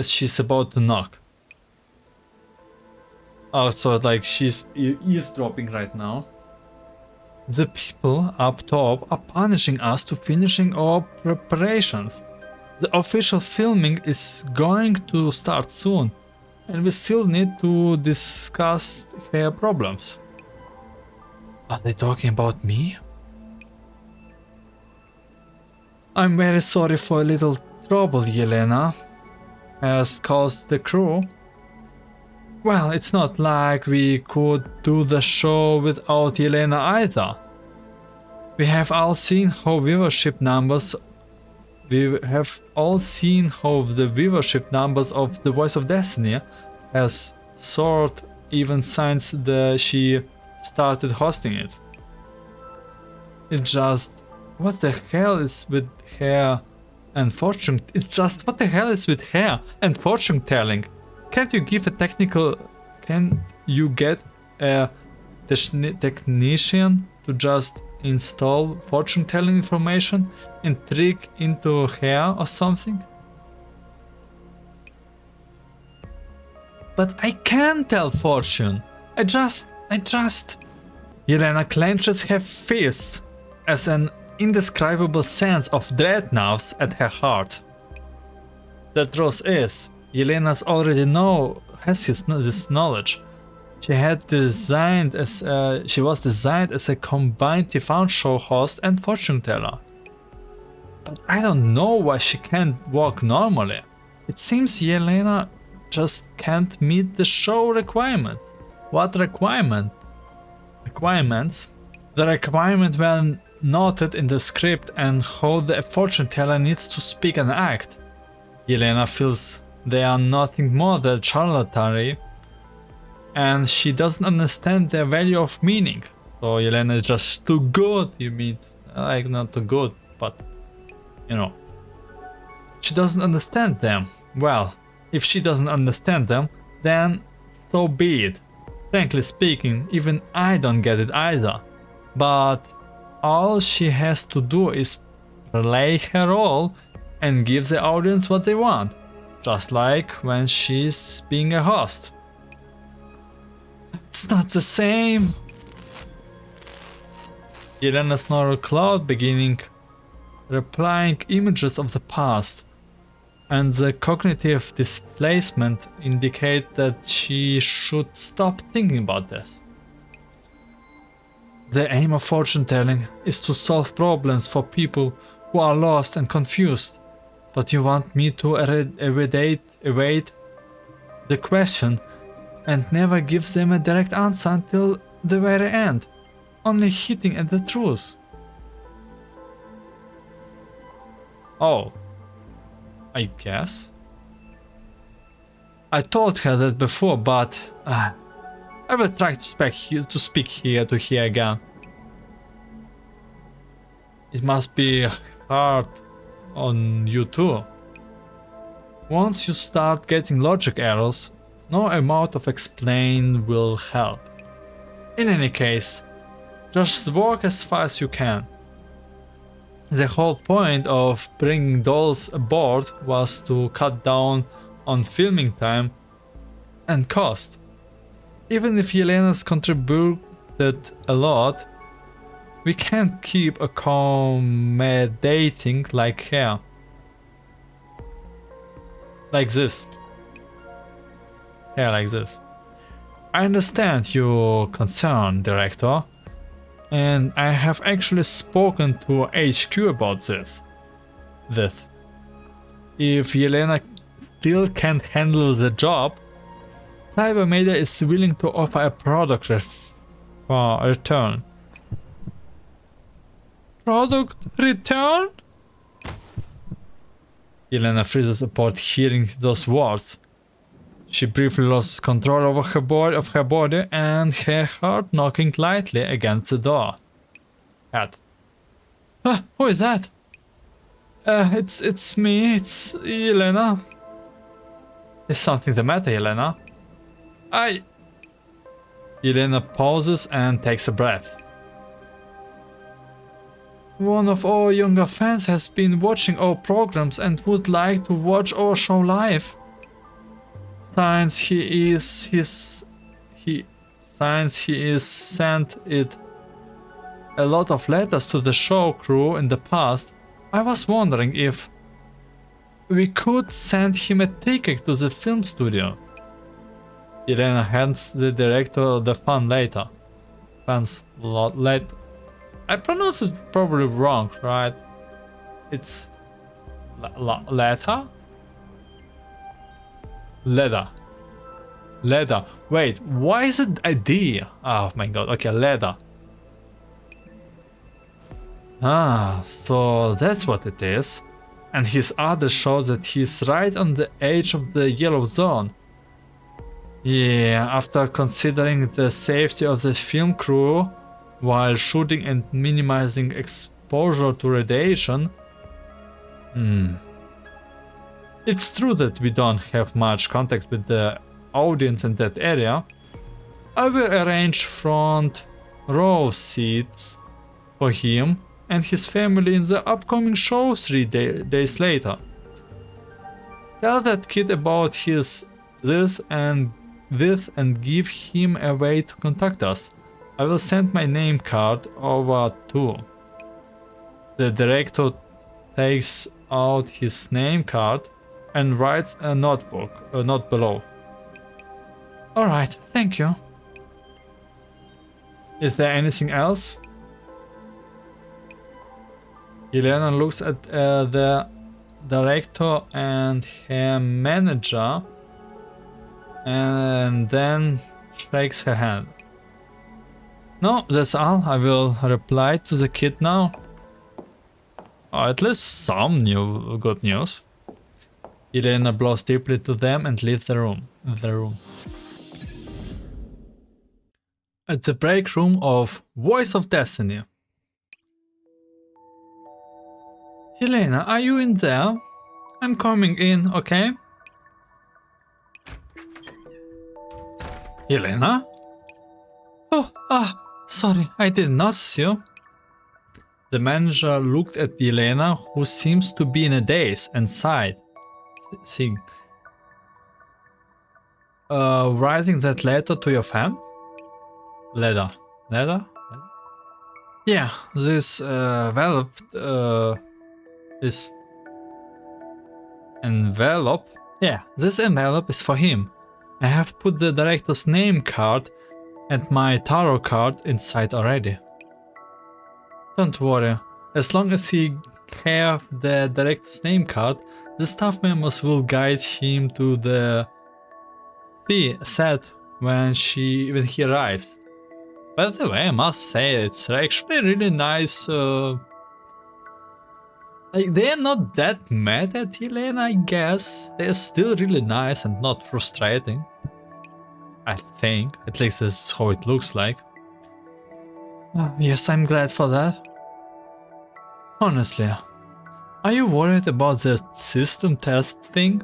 she's about to knock. Oh, so like she's eavesdropping right now. The people up top are punishing us to finishing our preparations. The official filming is going to start soon, and we still need to discuss her problems. Are they talking about me? I'm very sorry for a little trouble Yelena has caused the crew. Well, it's not like we could do the show without Yelena either. We have all seen how the viewership numbers of The Voice of Destiny has soared even since she started hosting it. It's just what the hell is with her and fortune? It's just what the hell is with her and fortune telling? Can't you get a technician to just install fortune telling information and trick into her or something? But I can tell fortune. I just. Yelena clenches her fists as an indescribable sense of dreadnaughts at her heart. The truth is, Yelena's already has this knowledge. She was designed as a combined TV show host and fortune teller. But I don't know why she can't walk normally. It seems Yelena just can't meet the show requirements. What requirements? The requirement were noted in the script and how the fortune teller needs to speak and act. Yelena feels they are nothing more than charlatanry, and she doesn't understand their value of meaning. So Yelena is just too good, you mean? Like, not too good, but you know. She doesn't understand them. Well, if she doesn't understand them, then so be it. Frankly speaking, even I don't get it either. But all she has to do is play her role and give the audience what they want. Just like when she's being a host. It's not the same. Yelena snorted cloud beginning replying images of the past, and the cognitive displacement indicate that she should stop thinking about this. The aim of fortune telling is to solve problems for people who are lost and confused, but you want me to evade the question and never give them a direct answer until the very end, only hitting at the truth. Oh, I guess. I told her that before, but I will try to speak here to her again. It must be hard on you too. Once you start getting logic errors, no amount of explain will help. In any case, just work as fast as you can. The whole point of bringing dolls aboard was to cut down on filming time and cost. Even if Yelena's contributed a lot, we can't keep accommodating like her. Like this. Yeah, like this. I understand your concern, Director, and I have actually spoken to HQ about this. If Yelena still can't handle the job, Cybermedia is willing to offer a product return. Product return? Yelena freezes upon hearing those words. She briefly loses control over her body and her heart knocking lightly against the door. Cat. Who is that? It's me, it's Yelena. Is something the matter, Yelena? Yelena pauses and takes a breath. One of our younger fans has been watching our programs and would like to watch our show live. Since he is sent it a lot of letters to the show crew in the past, I was wondering if we could send him a ticket to the film studio. Yelena hands the director the fan later. I pronounce it probably wrong, right? It's Letter? Leather. Leather. Wait, why is it a D? Oh my god. Okay, leather. Ah, so that's what it is. And his other shows that he's right on the edge of the yellow zone. Yeah, after considering the safety of the film crew while shooting and minimizing exposure to radiation. It's true that we don't have much contact with the audience in that area. I will arrange front row seats for him and his family in the upcoming show 3 days later. Tell that kid about this and give him a way to contact us. I will send my name card over too. The director takes out his name card and writes a note below. Alright, thank you. Is there anything else? Yelena looks at the director and her manager and then shakes her hand. No, that's all. I will reply to the kid now. Oh, at least some good news. Yelena blows deeply to them and leaves the room. At the break room of Voice of Destiny. Yelena, are you in there? I'm coming in, okay? Yelena? Oh, sorry, I didn't notice you. The manager looked at Yelena, who seems to be in a daze, and sighed. Writing that letter to your fan? Letter? Yeah, this envelope. Yeah, this envelope is for him. I have put the director's name card and my tarot card inside already. Don't worry, as long as he have the director's name card, the staff members will guide him to the set when he arrives. By the way, I must say it's actually really nice. Like, they're not that mad at Yelena, I guess. They're still really nice and not frustrating. I think, at least that's how it looks like. Yes, I'm glad for that. Honestly, are you worried about the system test thing?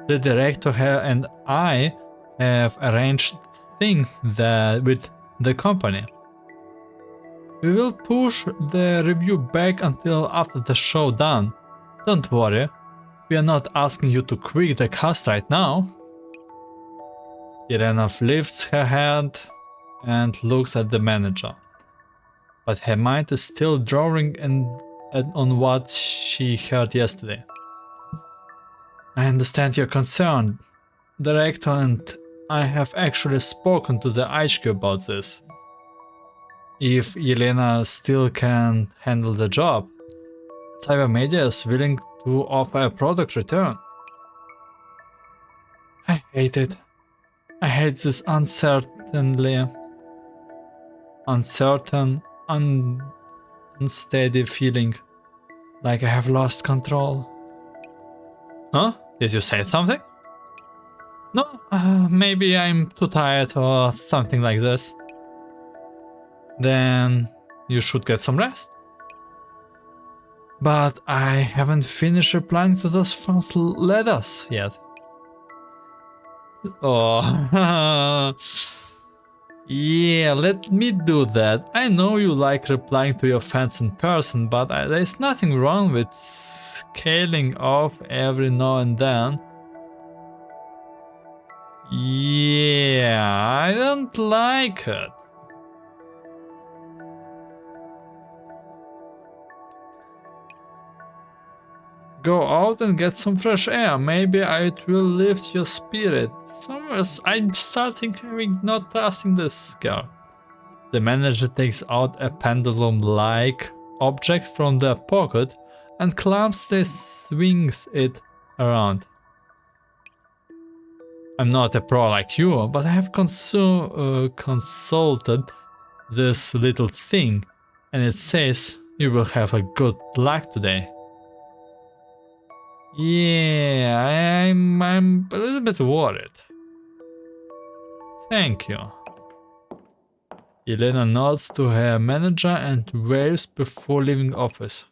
The director here and I have arranged things with the company. We will push the review back until after the show done. Don't worry, we are not asking you to quit the cast right now. Yelena lifts her head and looks at the manager. But her mind is still drawing on what she heard yesterday. I understand your concern. Director and I have actually spoken to the HQ about this. If Yelena still can handle the job, Cybermedia is willing to offer a product return. I hate it. I hate this unsteady feeling, like I have lost control. Huh? Did you say something? No, maybe I'm too tired or something like this. Then you should get some rest. But I haven't finished replying to those fans' letters yet. Oh, yeah, let me do that. I know you like replying to your fans in person, but there's nothing wrong with scaling off every now and then. Yeah, I don't like it. Go out and get some fresh air. Maybe it will lift your spirit. I'm starting having not trusting this girl. The manager takes out a pendulum-like object from their pocket and clumsily swings it around. I'm not a pro like you, but I have consulted this little thing, and it says you will have a good luck today. Yeah, I'm a little bit worried. Thank you. Yelena nods to her manager and waves before leaving office.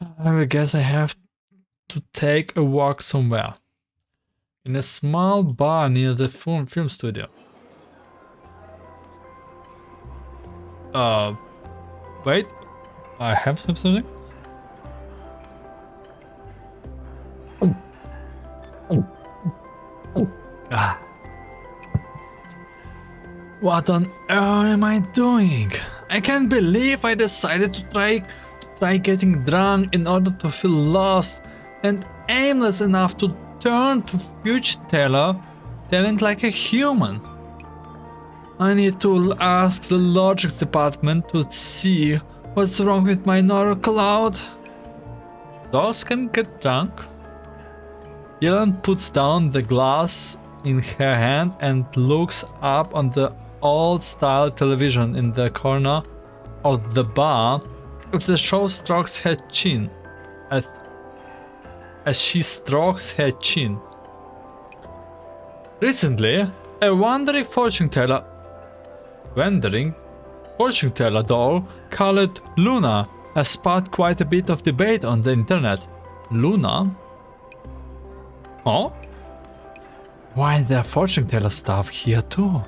I guess I have to take a walk somewhere. In a small bar near the film studio. Wait. I have something? Ah. What on earth am I doing? I can't believe I decided to try getting drunk in order to feel lost and aimless enough to turn to future telling like a human. I need to ask the logic department to see what's wrong with my neural cloud. Dolls can get drunk. Yelena puts down the glass in her hand and looks up on the old-style television in the corner of the bar as the show strokes her chin. As she strokes her chin. Recently, a wandering fortune teller doll called Luna has sparked quite a bit of debate on the internet. Luna? Oh? Why is there fortune teller stuff here too?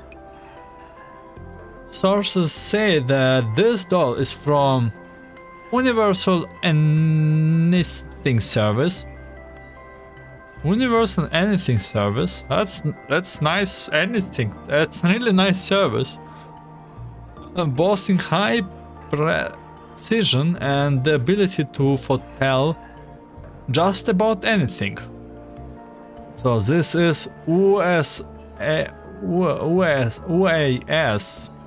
Sources say that this doll is from Universal Anything Service. Universal Anything Service? That's nice. Anything. That's a really nice service. Boasting high precision and the ability to foretell just about anything. So this is UAS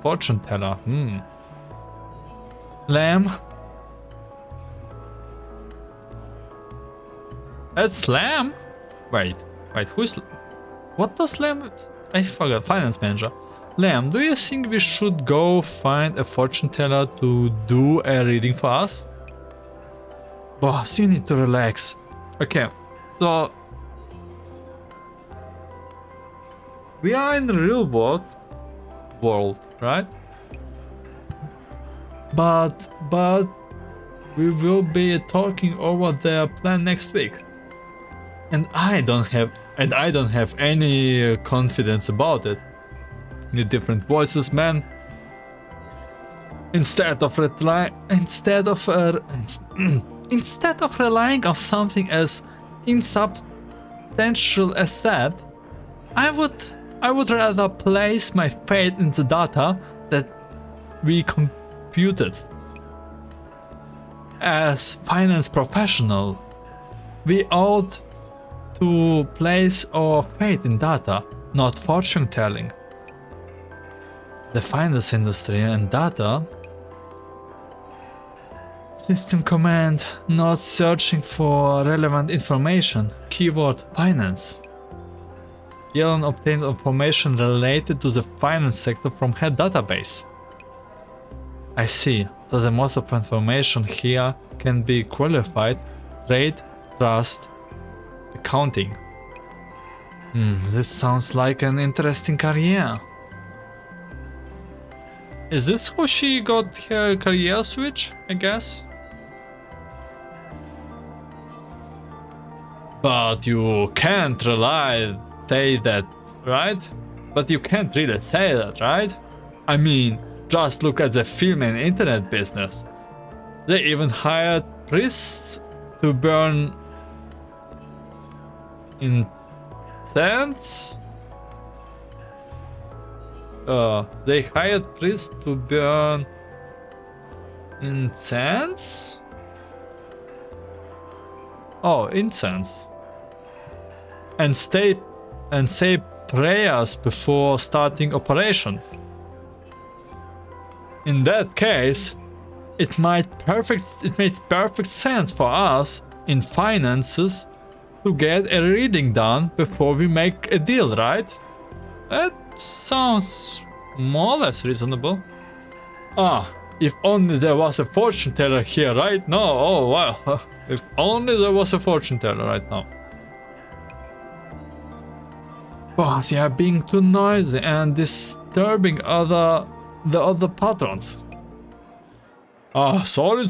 fortune teller. Lamb. That's Lamb? Wait, who's... What does Lamb... I forgot, finance manager. Lamb, do you think we should go find a fortune teller to do a reading for us? Boss, you need to relax. Okay, so... We are in the real world, right? But we will be talking over their plan next week. And I don't have any confidence about it. The different voices, man. Instead of relying on something as insubstantial as that, I would rather place my faith in the data that we computed. As finance professional, we ought to place our faith in data, not fortune telling. The finance industry and data system command, not searching for relevant information, keyword finance. Yelena obtained information related to the finance sector from her database. I see, so the most of information here can be qualified, trade, trust, accounting. This sounds like an interesting career. Is this how she got her career switch, I guess? But you can't really say that, right? But you can't really say that, right? I mean, just look at the film and internet business. They even hired priests to burn incense. They hired priests to burn incense? Oh, incense. And say prayers before starting operations. In that case, it makes perfect sense for us in finances to get a reading done before we make a deal, right? That sounds more or less reasonable. Ah, if only there was a fortune teller here right now. Oh wow, if only there was a fortune teller right now. Boss, you are being too noisy and disturbing the other patrons. Ah, sorry.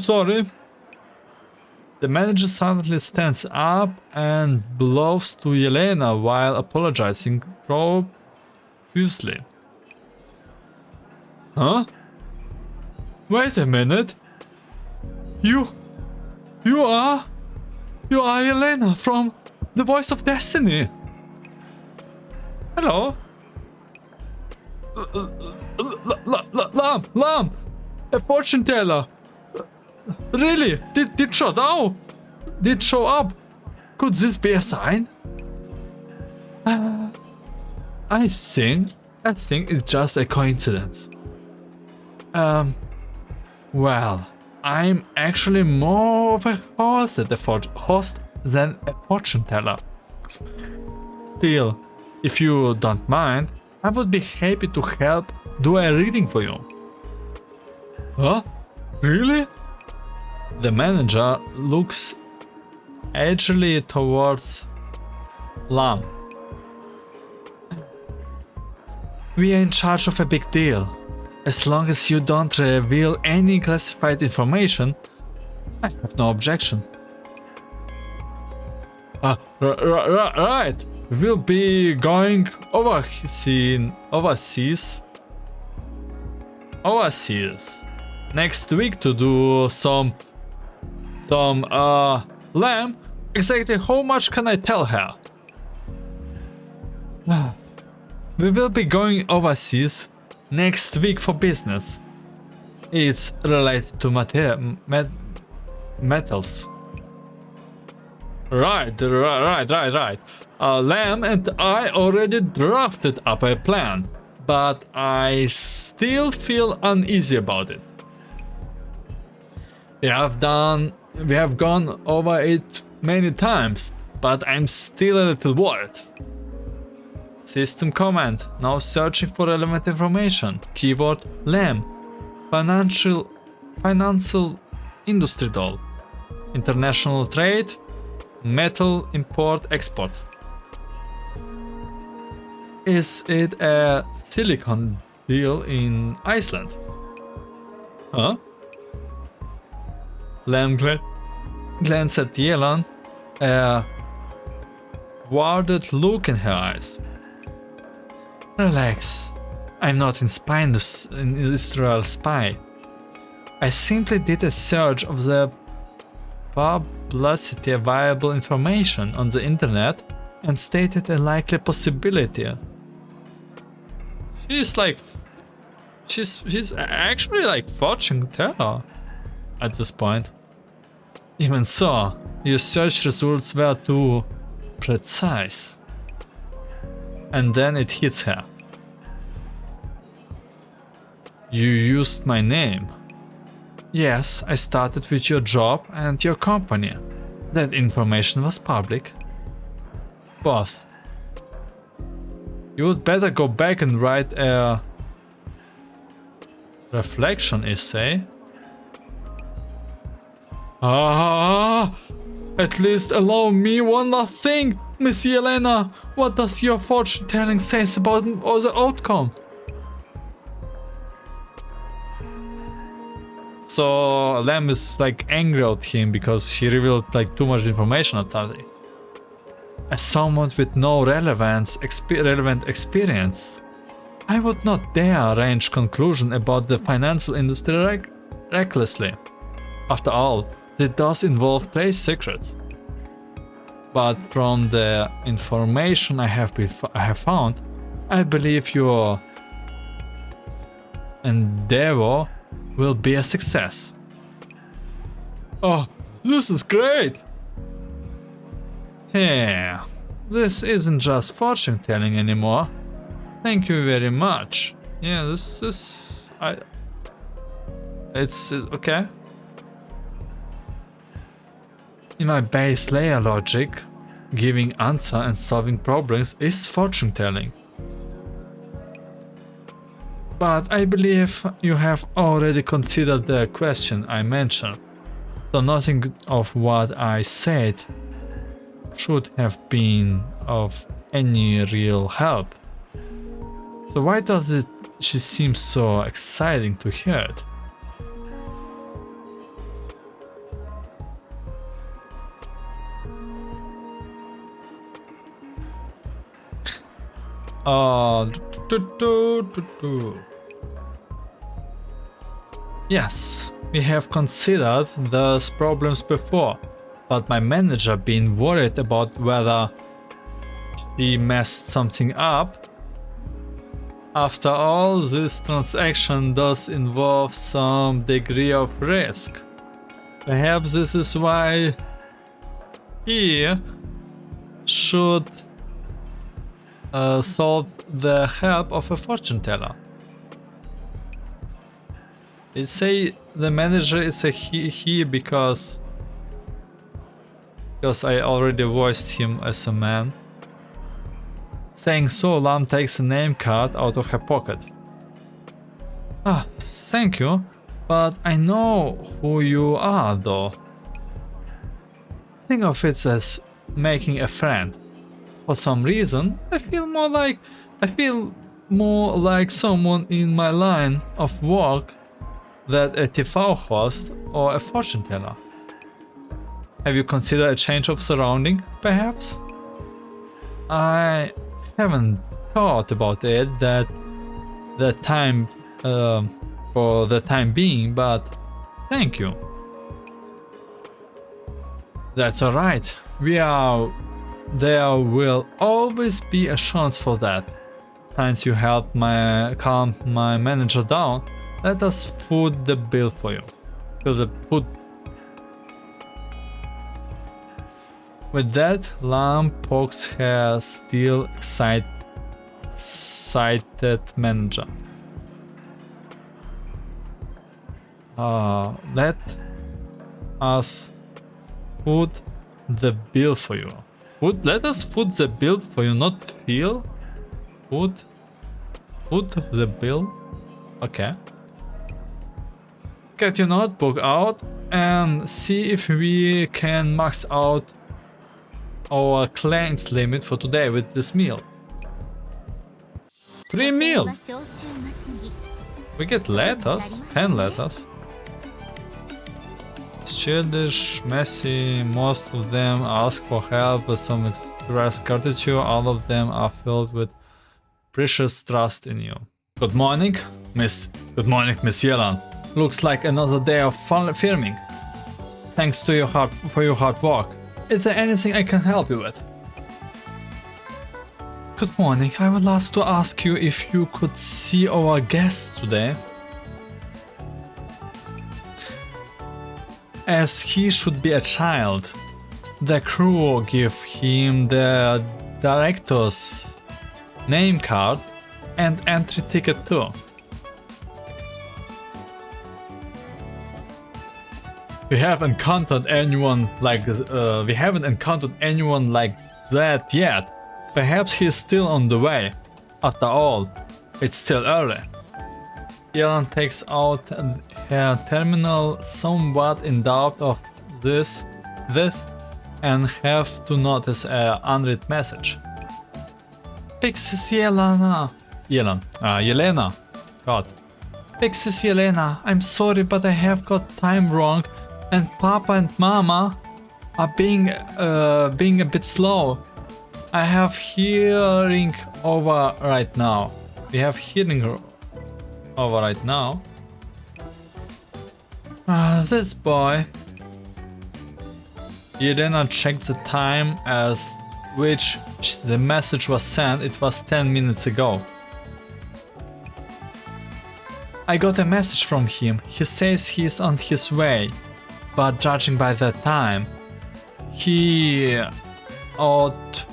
The manager suddenly stands up and blows to Yelena while apologizing profusely. Huh? Wait a minute. You are Yelena from The Voice of Destiny. Hello. Lam, a fortune teller. Really? Did show up? Could this be a sign? I think it's just a coincidence. Well, I'm actually more of a host than a fortune teller. Still, if you don't mind, I would be happy to help do a reading for you. Huh? Really? The manager looks edgily towards Lam. We are in charge of a big deal. As long as you don't reveal any classified information, I have no objection. Right. We'll be going overseas next week to do some lamb. Exactly how much can I tell her? We will be going overseas next week for business. It's related to metals. Right. Lamb and I already drafted up a plan, but I still feel uneasy about it. We have gone over it many times, but I'm still a little worried. System command, now searching for relevant information. Keyword LAM. Financial industry doll. International trade. Metal import export. Is it a silicon deal in Iceland? Huh? Lam glanced at Yelena, a guarded look in her eyes. Relax. I'm not an industrial spy. I simply did a search of the publicity available information on the internet and stated a likely possibility. She's actually like fortune teller at this point. Even so, your search results were too precise. And then it hits her. You used my name. Yes, I started with your job and your company. That information was public. Boss, you would better go back and write a reflection essay. At least allow me one last thing, Miss Yelena. What does your fortune telling say about the outcome? So Lam is like angry at him because he revealed like too much information at Tati. As someone with no relevant experience, I would not dare range conclusion about the financial industry recklessly. After all, it does involve trade secrets. But from the information I have found, I believe your endeavor will be a success. Oh, this is great! Yeah, this isn't just fortune telling anymore. Thank you very much. Yeah, it's okay. In my base layer logic, giving answer and solving problems is fortune telling. But I believe you have already considered the question I mentioned, so nothing of what I said should have been of any real help. So why does she seem so exciting to hear it? Yes, we have considered those problems before, but my manager been worried about whether she messed something up. After all, this transaction does involve some degree of risk. Perhaps this is why he should sought the help of a fortune teller. They say the manager is a he because I already voiced him as a man. Saying so, Lam takes a name card out of her pocket. Ah, thank you, but I know who you are though. Think of it as making a friend. For some reason, I feel more like someone in my line of work than a TV host or a fortune teller. Have you considered a change of surrounding, perhaps? I haven't thought about it for the time being, but thank you. That's alright. There will always be a chance for that. Since you helped calm my manager down, let us foot the bill for you. With that, Lam pokes her still excited manager. Let us foot the bill for you. Let us foot the bill for you, not feel. Foot the bill. Okay. Get your notebook out and see if we can max out our claims limit for today with this meal. 3 meal. We get letters, 10 letters. Childish, messy, most of them ask for help with some express gratitude, all of them are filled with precious trust in you. Good morning, Miss Yelena. Looks like another day of filming. Thanks to for your hard work. Is there anything I can help you with? Good morning, I would like to ask you if you could see our guest today. As he should be a child, the crew give him the director's name card and entry ticket too. We haven't encountered anyone like that yet. Perhaps he's still on the way. After all, it's still early. Yelena takes out her terminal, somewhat in doubt of this, and have to notice an unread message. Pixis Yelena. God. Pixis Yelena, I'm sorry, but I have got time wrong, and Papa and Mama are being a bit slow. I have hearing over right now. We have hearing over right now. This boy. Yelena checked the time as which the message was sent. It was 10 minutes ago. I got a message from him. He says he's on his way, but judging by the time, he ought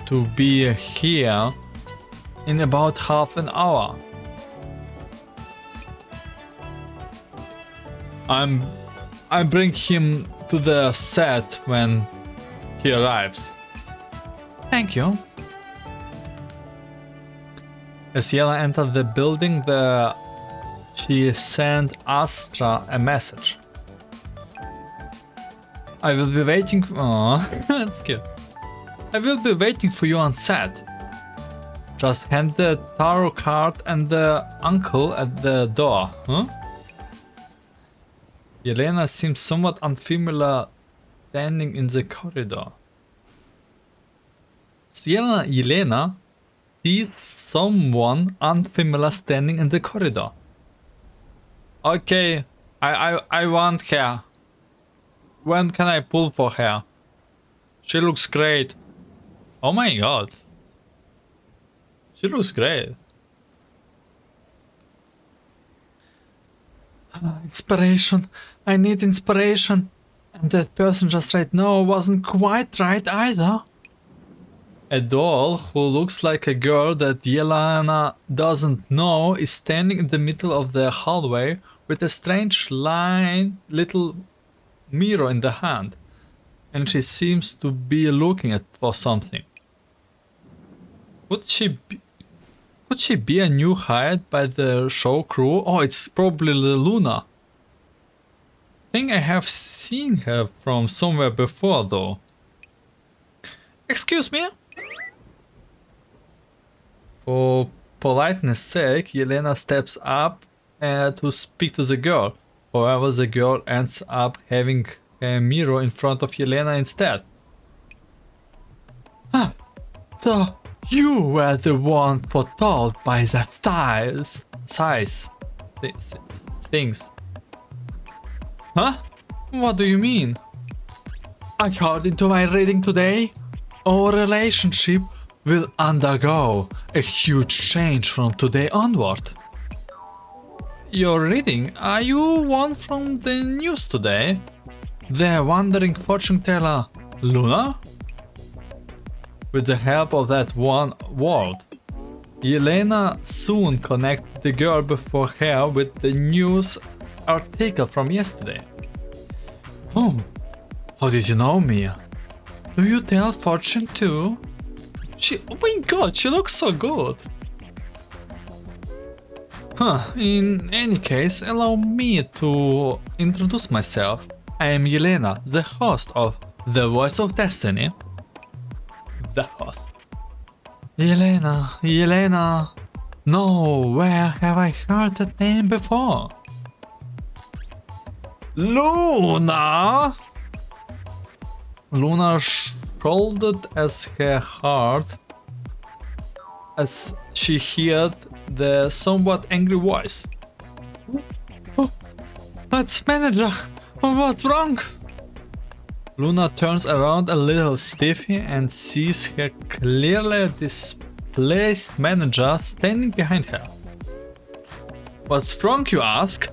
to be here in about half an hour. I bring him to the set when he arrives. Thank you. As Yelena entered the building, she sent Astra a message. I will be waiting for... Aww, that's cute. I will be waiting for you on set. Just hand the tarot card and the uncle at the door, huh? Yelena seems somewhat unfamiliar standing in the corridor. Yelena sees someone unfamiliar standing in the corridor. Okay, I want her. When can I pull for her? She looks great. Oh my god. She looks great. Inspiration. I need inspiration. And that person just right now wasn't quite right either. A doll who looks like a girl that Yelena doesn't know is standing in the middle of the hallway with a strange little mirror in the hand. And she seems to be looking for something. Could she be a new hire by the show crew? Oh, it's probably Luna. I think I have seen her from somewhere before though. Excuse me? For politeness sake, Yelena steps up to speak to the girl. However, the girl ends up having a mirror in front of Yelena instead. Huh. So, you were the one foretold by the things. Huh? What do you mean? According to my reading today, our relationship will undergo a huge change from today onward. Your reading? Are you one from the news today? The wandering fortune teller Luna? With the help of that one word, Yelena soon connected the girl before her with the news article from yesterday. Oh, how did you know me? Do you tell fortune too? Oh my god, she looks so good. In any case, allow me to introduce myself. I am Yelena, the host of The Voice of Destiny. The host. Yelena. No, where have I heard that name before? Luna! Luna shouldered as her heart as she heard the somewhat angry voice. Oh, that's manager. What's wrong? Luna turns around a little stiffly and sees her clearly displaced manager standing behind her. What's wrong, you ask?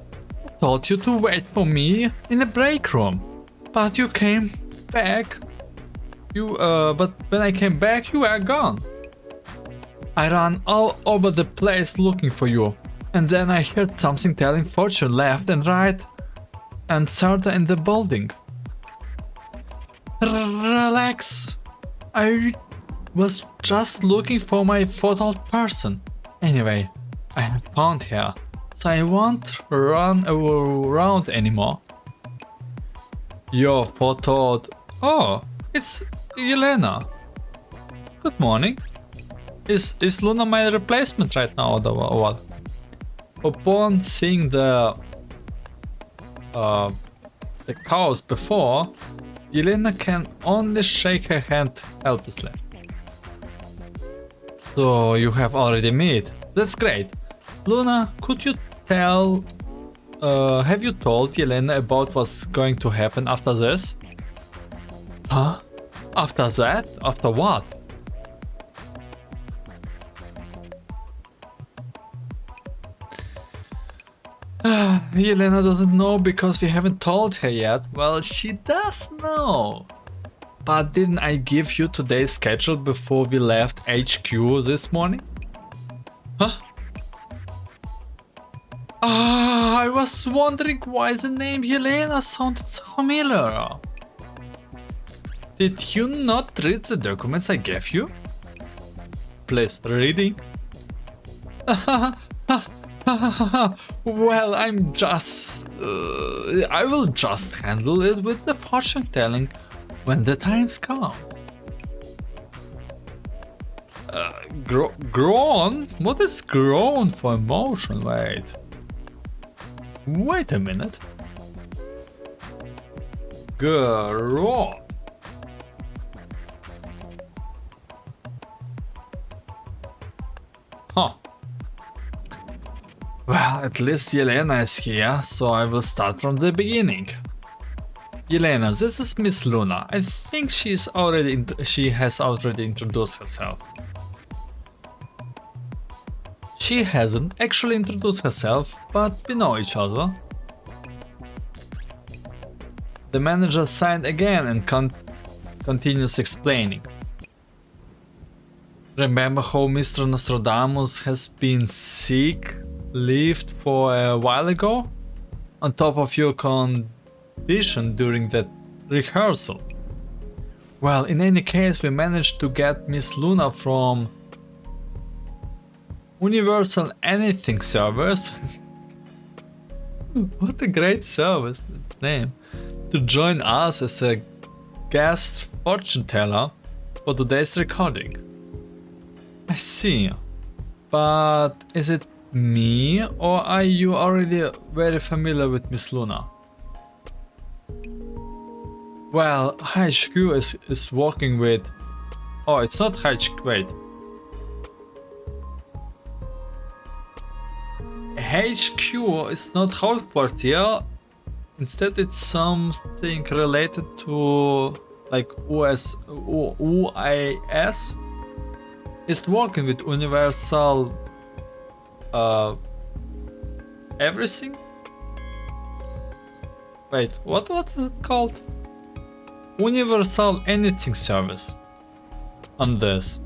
I told you to wait for me in the break room, but you came back. But when I came back, you were gone. I ran all over the place looking for you, and then I heard something telling fortune left and right, and certain in the building. Relax. I was just looking for my photoed person. Anyway, I have found her, so I won't run around anymore. Your photoed... Oh, it's Yelena. Good morning. Is Luna my replacement right now or what? Upon seeing the cows before, Yelena can only shake her hand helplessly. So you have already met. That's great. Luna, could you tell... have you told Yelena about what's going to happen after this? Huh? After that? After what? Yelena doesn't know because we haven't told her yet. Well, she does know. But didn't I give you today's schedule before we left HQ this morning? Huh? I was wondering why the name Yelena sounded so familiar. Did you not read the documents I gave you? Please, reading. Well, I'm just... I will just handle it with the fortune telling when the times come. Groan? What is groan for emotion? Wait a minute. Groan. Huh. Well, at least Yelena is here, so I will start from the beginning. Yelena, this is Miss Luna. I think she has already introduced herself. She hasn't actually introduced herself, but we know each other. The manager signed again and continues explaining. Remember how Mr. Nostradamus has been sick, lived for a while ago? On top of your condition during that rehearsal. Well, in any case, we managed to get Miss Luna from Universal Anything Service. What a great service, its name. To join us as a guest fortune teller for today's recording. I see. But is it me, or are you already very familiar with Miss Luna? Well, HQ is working with... Oh, it's not HQ, wait. HQ is not headquarters, instead it's something related to like UIS. It's working with Universal everything? Wait, what is it called? Universal Anything Service on this.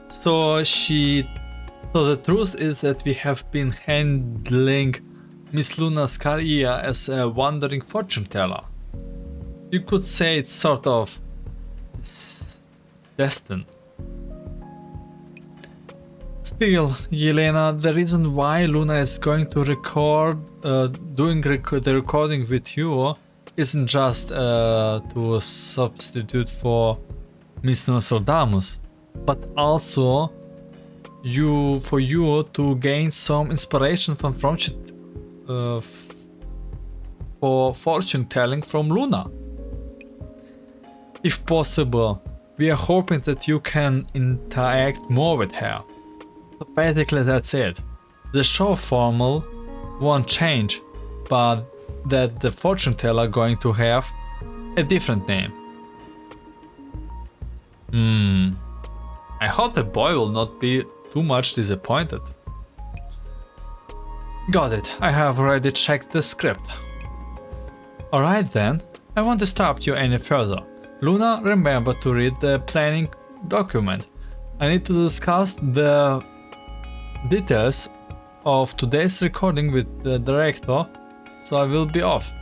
So the truth is that we have been handling Miss Luna's career as a wandering fortune teller. You could say it's sort of destined. Still, Yelena, the reason why Luna is going to the recording with you isn't just to substitute for Miss Nostradamus, but also for you to gain some inspiration for fortune telling from Luna. If possible, we are hoping that you can interact more with her. So basically that's it. The show formal won't change, but that the fortune teller going to have a different name. I hope the boy will not be too much disappointed. Got it, I have already checked the script. Alright then, I won't disturb you any further. Luna, remember to read the planning document. I need to discuss the details of today's recording with the director, so I will be off.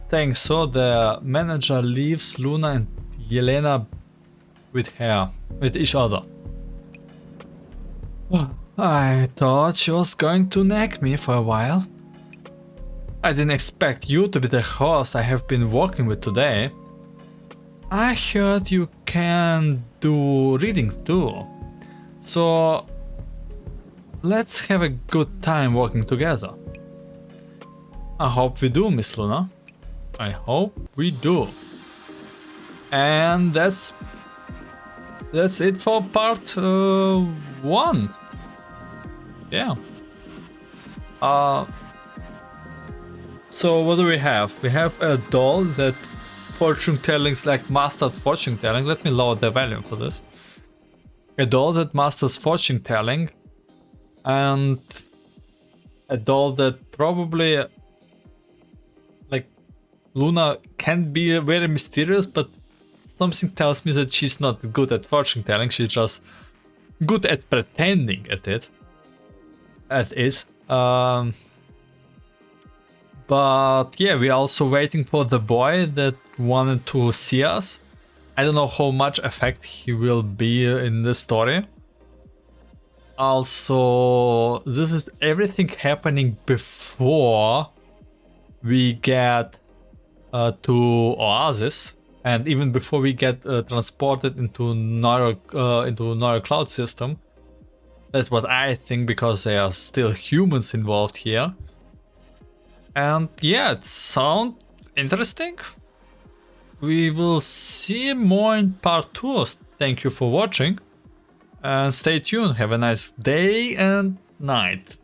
Thanks, so the manager leaves Luna and Yelena with each other. I thought she was going to nag me for a while. I didn't expect you to be the host I have been working with today. I heard you can do readings too. So let's have a good time working together. I hope we do, Miss Luna. I hope we do. And that's it for part 1. Yeah. So what do we have? We have a doll that fortune telling's like mastered fortune telling. Let me lower the volume for this. A doll that masters fortune telling, and a doll that probably like Luna can be very mysterious, but something tells me that she's not good at fortune telling. She's just good at pretending at it. But yeah, we're also waiting for the boy that wanted to see us. I don't know how much effect he will be in this story. Also, this is everything happening before we get to Oasis, and even before we get transported into another cloud system. That's what I think, because there are still humans involved here. And yeah, it sounds interesting. We will see more in part 2. Thank you for watching, and stay tuned. Have a nice day and night.